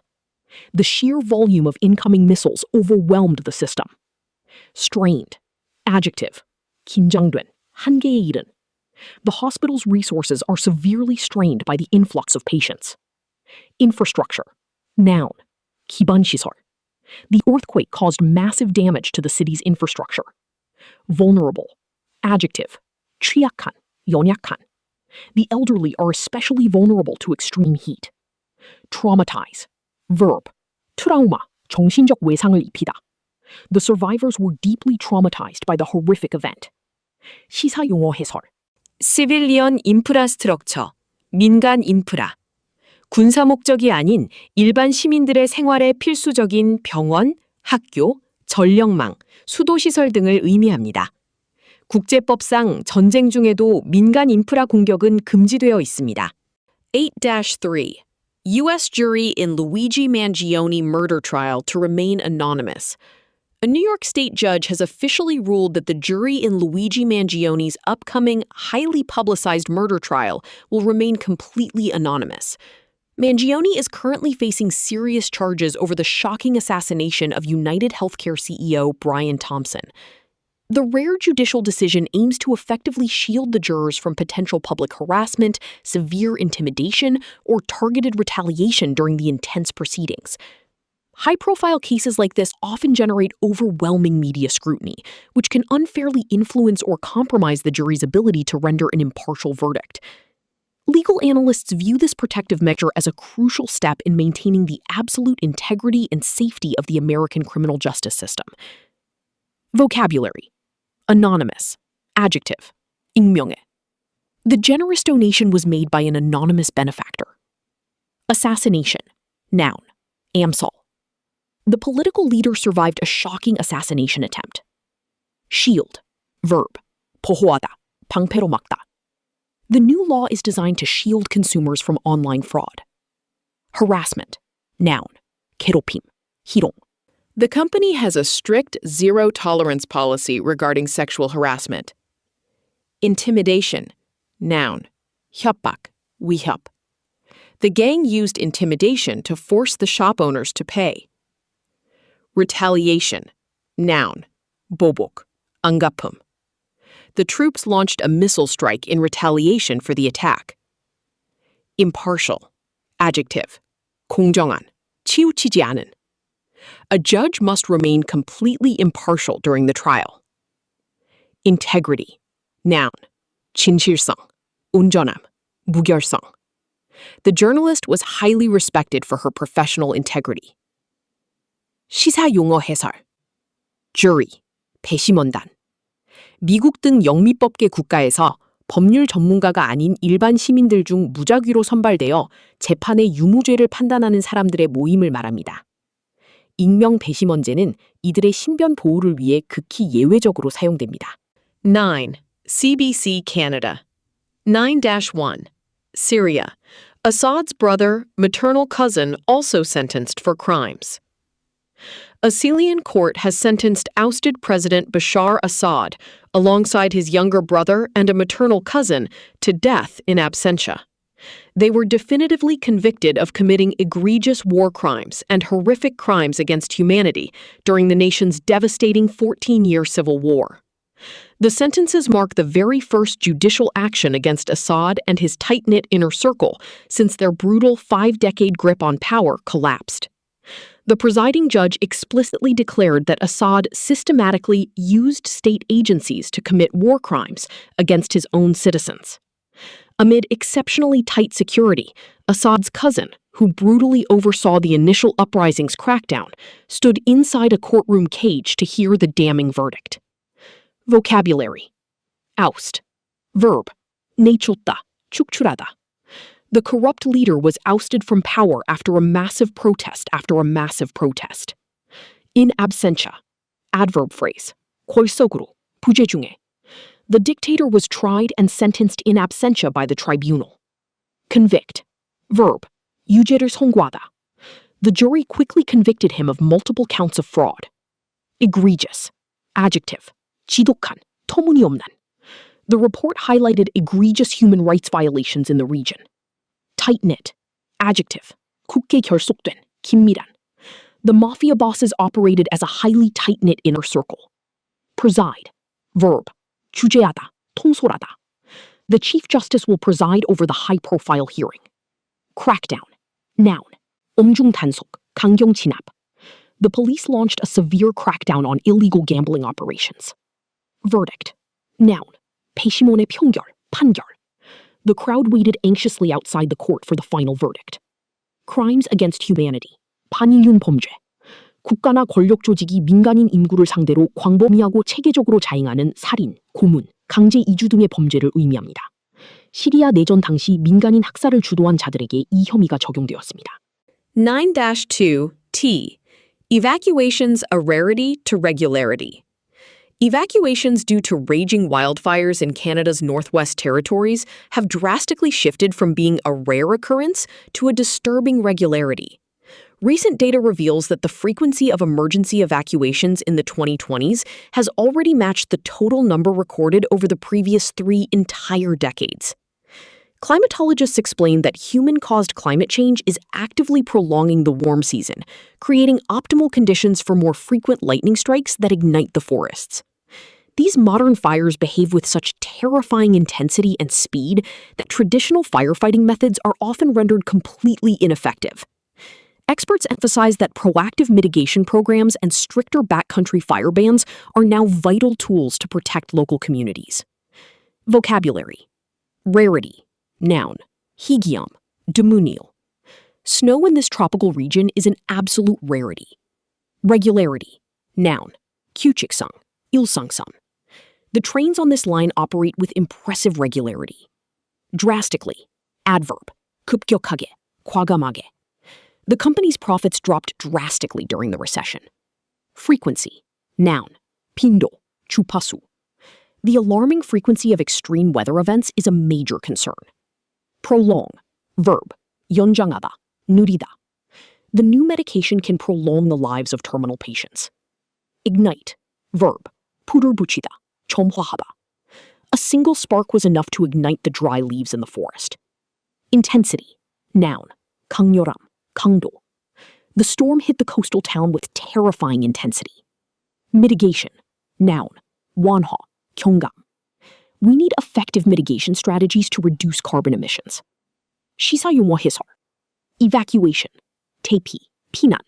The sheer volume of incoming missiles overwhelmed the system. Strained. Adjective. 긴장된, 한계에 이른. The hospital's resources are severely strained by the influx of patients. Infrastructure. Noun. 기반시설. The earthquake caused massive damage to the city's infrastructure. Vulnerable. Adjective. 취약한, 연약한. The elderly are especially vulnerable to extreme heat. Traumatize. Verb. 트라우마, 정신적 외상을 입히다. The survivors were deeply traumatized by the horrific event. 시사용어 해설. Civilian infrastructure. 민간 인프라. 군사 목적이 아닌 일반 시민들의 생활에 필수적인 병원, 학교, 전력망, 수도시설 등을 의미합니다. 국제법상 전쟁 중에도 민간 인프라 공격은 금지되어 있습니다. 8-3. U.S. jury in Luigi Mangione murder trial to remain anonymous. A New York state judge has officially ruled that the jury in Luigi Mangione's upcoming, highly publicized murder trial will remain completely anonymous. Mangione is currently facing serious charges over the shocking assassination of United Healthcare CEO Brian Thompson. The rare judicial decision aims to effectively shield the jurors from potential public harassment, severe intimidation, or targeted retaliation during the intense proceedings. High-profile cases like this often generate overwhelming media scrutiny, which can unfairly influence or compromise the jury's ability to render an impartial verdict. Legal analysts view this protective measure as a crucial step in maintaining the absolute integrity and safety of the American criminal justice system. Vocabulary. Anonymous. Adjective. 익명의. The generous donation was made by an anonymous benefactor. Assassination. Noun. 암살. The political leader survived a shocking assassination attempt. Shield. Verb. 보호하다. 방패로 막다. The new law is designed to shield consumers from online fraud. Harassment. Noun. 괴롭힘. 희롱. The company has a strict zero-tolerance policy regarding sexual harassment. Intimidation. Noun. 협박. 위협. The gang used intimidation to force the shop owners to pay. Retaliation. Noun. 보복. angapum. The troops launched a missile strike in retaliation for the attack. Impartial. Adjective. 공정한. 치우치지 않은. A judge must remain completely impartial during the trial. Integrity. Noun. 진실성. 온전함. 무결성. The journalist was highly respected for her professional integrity. 시사용어 해설. Jury. 배심원단. 미국 등 영미법계 국가에서 법률 전문가가 아닌 일반 시민들 중 무작위로 선발되어 재판의 유무죄를 판단하는 사람들의 모임을 말합니다. 익명 배심원제는 이들의 신변 보호를 위해 극히 예외적으로 사용됩니다. 9. CBC Canada 9-1. Syria. Assad's brother, maternal cousin also sentenced for crimes. A Syrian court has sentenced ousted President Bashar Assad, alongside his younger brother and a maternal cousin, to death in absentia. They were definitively convicted of committing egregious war crimes and horrific crimes against humanity during the nation's devastating 14-year civil war. The sentences mark the very first judicial action against Assad and his tight-knit inner circle since their brutal 5-decade grip on power collapsed. The presiding judge explicitly declared that Assad systematically used state agencies to commit war crimes against his own citizens. Amid exceptionally tight security, Assad's cousin, who brutally oversaw the initial uprising's crackdown, stood inside a courtroom cage to hear the damning verdict. Vocabulary. Oust. Verb. 내쫓다, 축출하다. The corrupt leader was ousted from power after a massive protest. In absentia. Adverb phrase. 골석으로, 부재 중에. The dictator was tried and sentenced in absentia by the tribunal. Convict. Verb. 유죄를 선고하다. The jury quickly convicted him of multiple counts of fraud. Egregious. Adjective. 지독한, 터무니없는. The report highlighted egregious human rights violations in the region. Tight-knit. Adjective. 굳게 결속된, 긴밀한. The mafia bosses operated as a highly tight-knit inner circle. Preside. Verb. 주재하다, 통솔하다. The Chief Justice will preside over the high-profile hearing. Crackdown. Noun. 엄중단속, 강경 진압. The police launched a severe crackdown on illegal gambling operations. Verdict. Noun. 배심원의 평결, 판결. The crowd waited anxiously outside the court for the final verdict. Crimes against humanity. 반인륜 범죄. 국가나 권력 조직이 민간인 인구를 상대로 광범위하고 체계적으로 자행하는 살인, 고문, 강제 이주 등의 범죄를 의미합니다. 시리아 내전 당시 민간인 학살을 주도한 자들에게 이 혐의가 적용되었습니다. 9-2 T. Evacuations a rarity to regularity. Evacuations due to raging wildfires in Canada's Northwest Territories have drastically shifted from being a rare occurrence to a disturbing regularity. Recent data reveals that the frequency of emergency evacuations in the 2020s has already matched the total number recorded over the previous 3 entire decades. Climatologists explain that human-caused climate change is actively prolonging the warm season, creating optimal conditions for more frequent lightning strikes that ignite the forests. These modern fires behave with such terrifying intensity and speed that traditional firefighting methods are often rendered completely ineffective. Experts emphasize that proactive mitigation programs and stricter backcountry fire bans are now vital tools to protect local communities. Vocabulary. Rarity. Noun. 희귀함. 드문이요. Snow in this tropical region is an absolute rarity. Regularity. Noun. 규칙성. 일상성. The trains on this line operate with impressive regularity. Drastically. Adverb. 급격하게. 과감하게. The company's profits dropped drastically during the recession. Frequency. Noun. 빈도. 주파수. The alarming frequency of extreme weather events is a major concern. Prolong. Verb. 연장하다. 느리다. The new medication can prolong the lives of terminal patients. Ignite. Verb. 불을 붙이다. 점화하다. A single spark was enough to ignite the dry leaves in the forest. Intensity. Noun. 강렬함. 강도. The storm hit the coastal town with terrifying intensity. Mitigation. Noun. 완화. 경감. We need effective mitigation strategies to reduce carbon emissions. 시사용어 해설. Evacuation. 대피. 피난.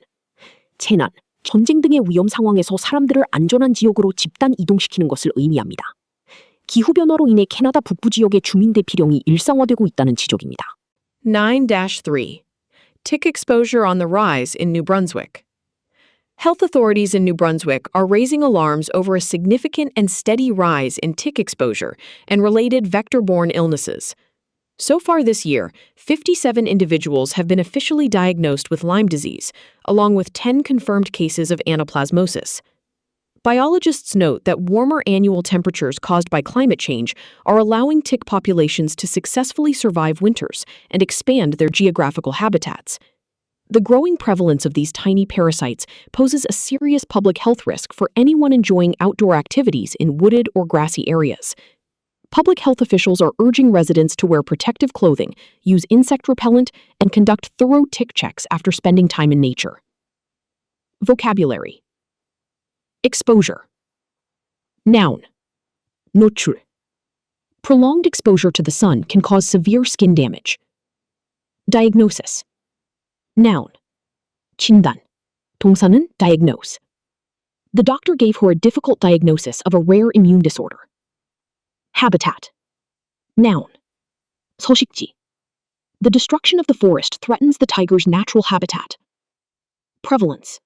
재난. 전쟁 등의 위험 상황에서 사람들을 안전한 지역으로 집단 이동시키는 것을 의미합니다. 기후변화로 인해 캐나다 북부 지역의 주민 대피령이 일상화되고 있다는 지적입니다. 9-3. Tick exposure on the rise in New Brunswick. Health authorities in New Brunswick are raising alarms over a significant and steady rise in tick exposure and related vector-borne illnesses. So far this year, 57 individuals have been officially diagnosed with Lyme disease, along with 10 confirmed cases of anaplasmosis. Biologists note that warmer annual temperatures caused by climate change are allowing tick populations to successfully survive winters and expand their geographical habitats. The growing prevalence of these tiny parasites poses a serious public health risk for anyone enjoying outdoor activities in wooded or grassy areas. Public health officials are urging residents to wear protective clothing, use insect repellent, and conduct thorough tick checks after spending time in nature. Vocabulary. Exposure. Noun. 노출. Prolonged exposure to the sun can cause severe skin damage. Diagnosis. Noun. 진단. 동사는 diagnose. The doctor gave her a difficult diagnosis of a rare immune disorder. Habitat. Noun. 서식지. The destruction of the forest threatens the tiger's natural habitat. Prevalence.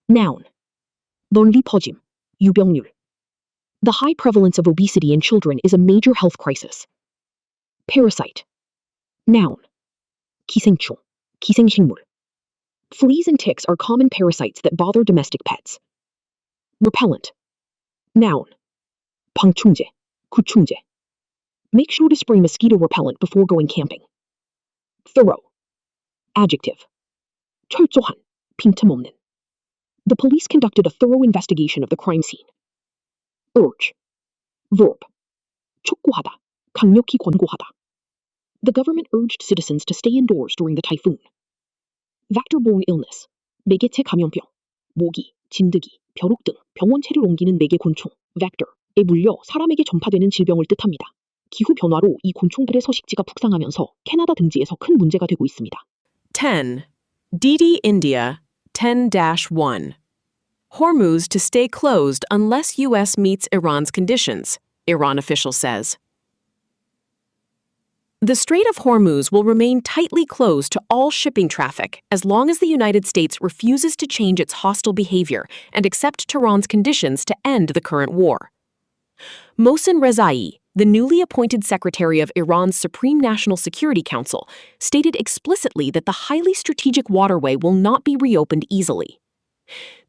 Noun. 널리 퍼짐. 유병률. The high prevalence of obesity in children is a major health crisis. Parasite. Noun. 기생충. 기생식물. Fleas and ticks are common parasites that bother domestic pets. Repellent. Noun. 방충제. 구충제. Make sure to spray mosquito repellent before going camping. Thorough. Adjective. 철저한. 빈틈없는. The police conducted a thorough investigation of the crime scene. Urge. Verb. 촉구하다. 강력히 권고하다. The government urged citizens to stay indoors during the typhoon. Vector-borne illness. 매개체 감염병. 모기, 진드기, 벼룩 등 병원체를 옮기는 매개 곤충, vector에 물려 사람에게 전파되는 질병을 뜻합니다. 기후 변화로 이 곤충들의 서식지가 북상하면서 캐나다 등지에서 큰 문제가 되고 있습니다. 10. DD India 10-1. Hormuz to stay closed unless U.S. meets Iran's conditions, Iran official says. The Strait of Hormuz will remain tightly closed to all shipping traffic as long as the United States refuses to change its hostile behavior and accept Tehran's conditions to end the current war. Mohsen Rezai, the newly appointed secretary of Iran's Supreme National Security Council, stated explicitly that the highly strategic waterway will not be reopened easily.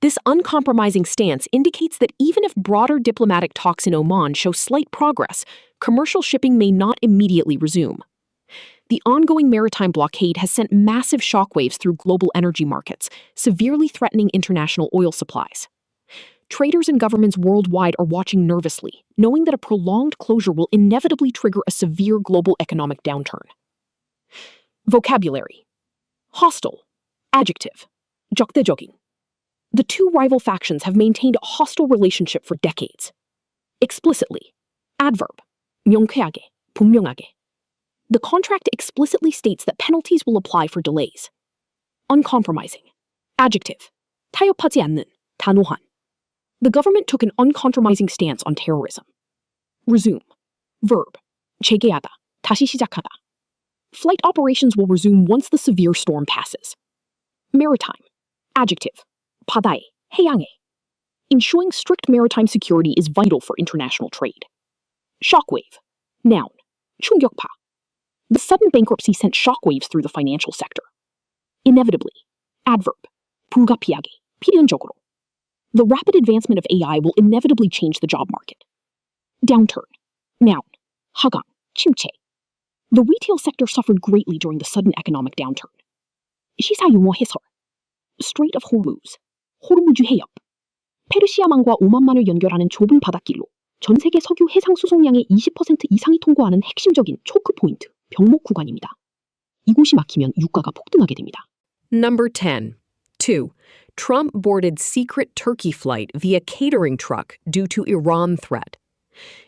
This uncompromising stance indicates that even if broader diplomatic talks in Oman show slight progress, commercial shipping may not immediately resume. The ongoing maritime blockade has sent massive shockwaves through global energy markets, severely threatening international oil supplies. Traders and governments worldwide are watching nervously, knowing that a prolonged closure will inevitably trigger a severe global economic downturn. Vocabulary. Hostile. Adjective. 적대적인. The two rival factions have maintained a hostile relationship for decades. Explicitly. Adverb. 명쾌하게, 분명하게. The contract explicitly states that penalties will apply for delays. Uncompromising. Adjective. 타협하지 않는, 단호한. The government took an uncompromising stance on terrorism. Resume. Verb. 재개하다, 다시 시작하다. Flight operations will resume once the severe storm passes. Maritime. Adjective. 바다에, 해양에. Ensuring strict maritime security is vital for international trade. Shockwave. Noun. 충격파. The sudden bankruptcy sent shockwaves through the financial sector. Inevitably. Adverb. 불가피하게, 필연적으로. The rapid advancement of AI will inevitably change the job market. Downturn. Noun. 하강, 침체. The retail sector suffered greatly during the sudden economic downturn. 시사용어 해설. Strait of Hormuz. 호르무즈 해협. 페르시아만과 오만만을 연결하는 좁은 바닷길로 전 세계 석유 해상 수송량의 20% 이상이 통과하는 핵심적인 초크 포인트, 병목 구간입니다. 이곳이 막히면 유가가 폭등하게 됩니다. Number 10. 2. Trump boarded secret Turkey flight via catering truck due to Iran threat.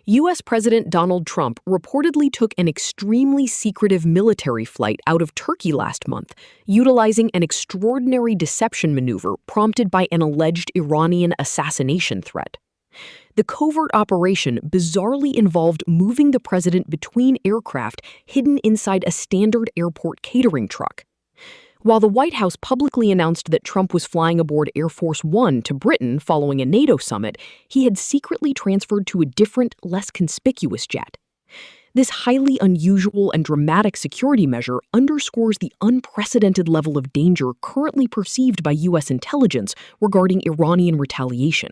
U.S. President Donald Trump reportedly took an extremely secretive military flight out of Turkey last month, utilizing an extraordinary deception maneuver prompted by an alleged Iranian assassination threat. The covert operation bizarrely involved moving the president between aircraft hidden inside a standard airport catering truck. While the White House publicly announced that Trump was flying aboard Air Force One to Britain following a NATO summit, he had secretly transferred to a different, less conspicuous jet. This highly unusual and dramatic security measure underscores the unprecedented level of danger currently perceived by U.S. intelligence regarding Iranian retaliation.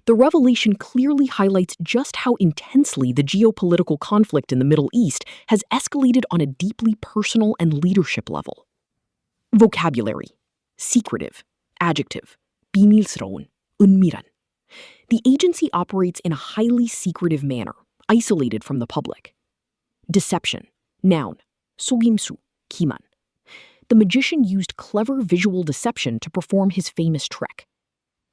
The revelation clearly highlights just how intensely the geopolitical conflict in the Middle East has escalated on a deeply personal and leadership level. Vocabulary: secretive, adjective, 비밀스러운, 은밀한. The agency operates in a highly secretive manner, isolated from the public. Deception, noun, 속임수, 기만. The magician used clever visual deception to perform his famous trick.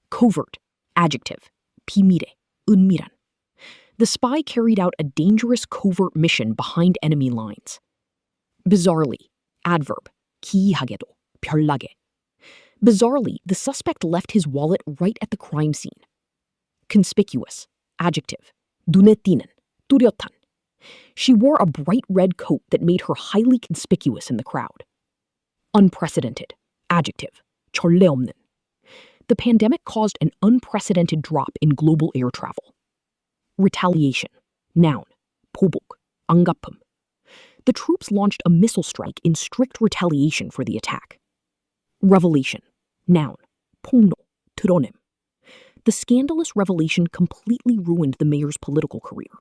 Covert, adjective, 비밀해, 은밀한. The spy carried out a dangerous covert mission behind enemy lines. Bizarrely, adverb, 기이하게도, 별나게. Bizarrely, the suspect left his wallet right at the crime scene. Conspicuous, adjective, 눈에 띄는, 뚜렷한. She wore a bright red coat that made her highly conspicuous in the crowd. Unprecedented, adjective, 전례 없는. The pandemic caused an unprecedented drop in global air travel. Retaliation, noun, 보복, 안갚음. The troops launched a missile strike in strict retaliation for the attack. Revelation, noun, 폭로, 드러냄. The scandalous revelation completely ruined the mayor's political career.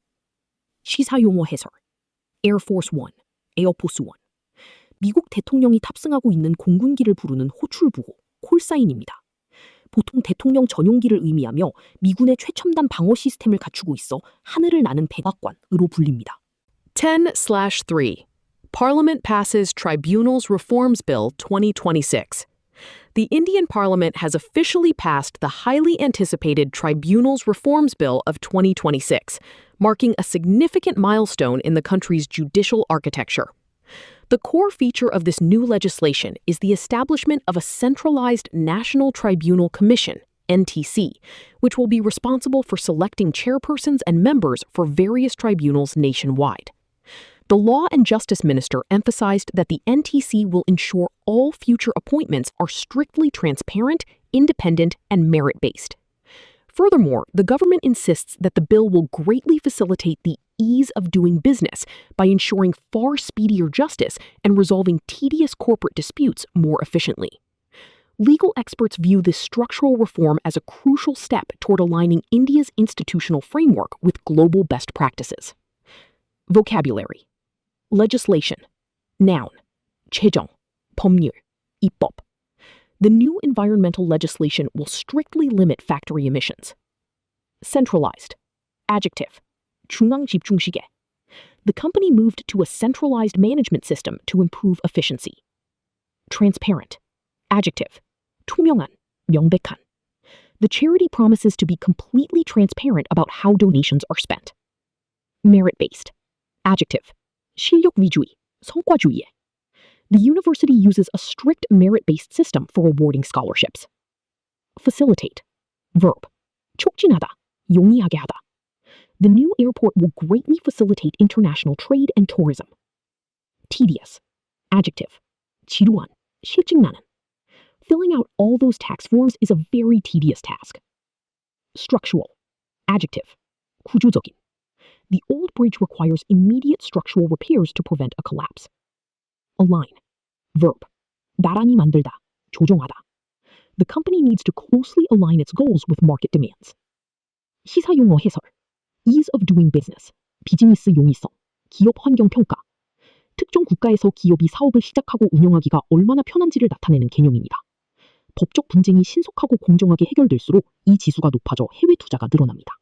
시사용어 해설, Air Force One, 에어포스 원. 미국 대통령이 탑승하고 있는 공군기를 부르는 호출부호, 콜사인입니다. 보통 대통령 전용기를 의미하며 미군의 최첨단 방어 시스템을 갖추고 있어 하늘을 나는 백악관으로 불립니다. 10/3. Parliament passes Tribunals Reforms Bill 2026. The Indian Parliament has officially passed the highly anticipated Tribunals Reforms Bill of 2026, marking a significant milestone in the country's judicial architecture. The core feature of this new legislation is the establishment of a centralized National Tribunal Commission, NTC, which will be responsible for selecting chairpersons and members for various tribunals nationwide. The Law and Justice Minister emphasized that the NTC will ensure all future appointments are strictly transparent, independent, and merit-based. Furthermore, the government insists that the bill will greatly facilitate the ease of doing business by ensuring far speedier justice and resolving tedious corporate disputes more efficiently. Legal experts view this structural reform as a crucial step toward aligning India's institutional framework with global best practices. Vocabulary: legislation, noun, 제정, 법률, 입법. The new environmental legislation will strictly limit factory emissions. Centralized, adjective, 중앙 집중시계. The company moved to a centralized management system to improve efficiency. Transparent, adjective, 투명한, 명백한. The charity promises to be completely transparent about how donations are spent. Merit-based, adjective, 실력 위주의, 성과주의의. The university uses a strict merit-based system for awarding scholarships. Facilitate, verb, 촉진하다, 용이하게 하다. The new airport will greatly facilitate international trade and tourism. Tedious, adjective, 지루한, 실증나는. Filling out all those tax forms is a very tedious task. Structural, adjective, 구조적인. The old bridge requires immediate structural repairs to prevent a collapse. Align, verb, 나란히 만들다, 조정하다. The company needs to closely align its goals with market demands. 시사용어 해설, ease of doing business, 비즈니스 용이성, 기업 환경 평가. 특정 국가에서 기업이 사업을 시작하고 운영하기가 얼마나 편한지를 나타내는 개념입니다. 법적 분쟁이 신속하고 공정하게 해결될수록 이 지수가 높아져 해외 투자가 늘어납니다.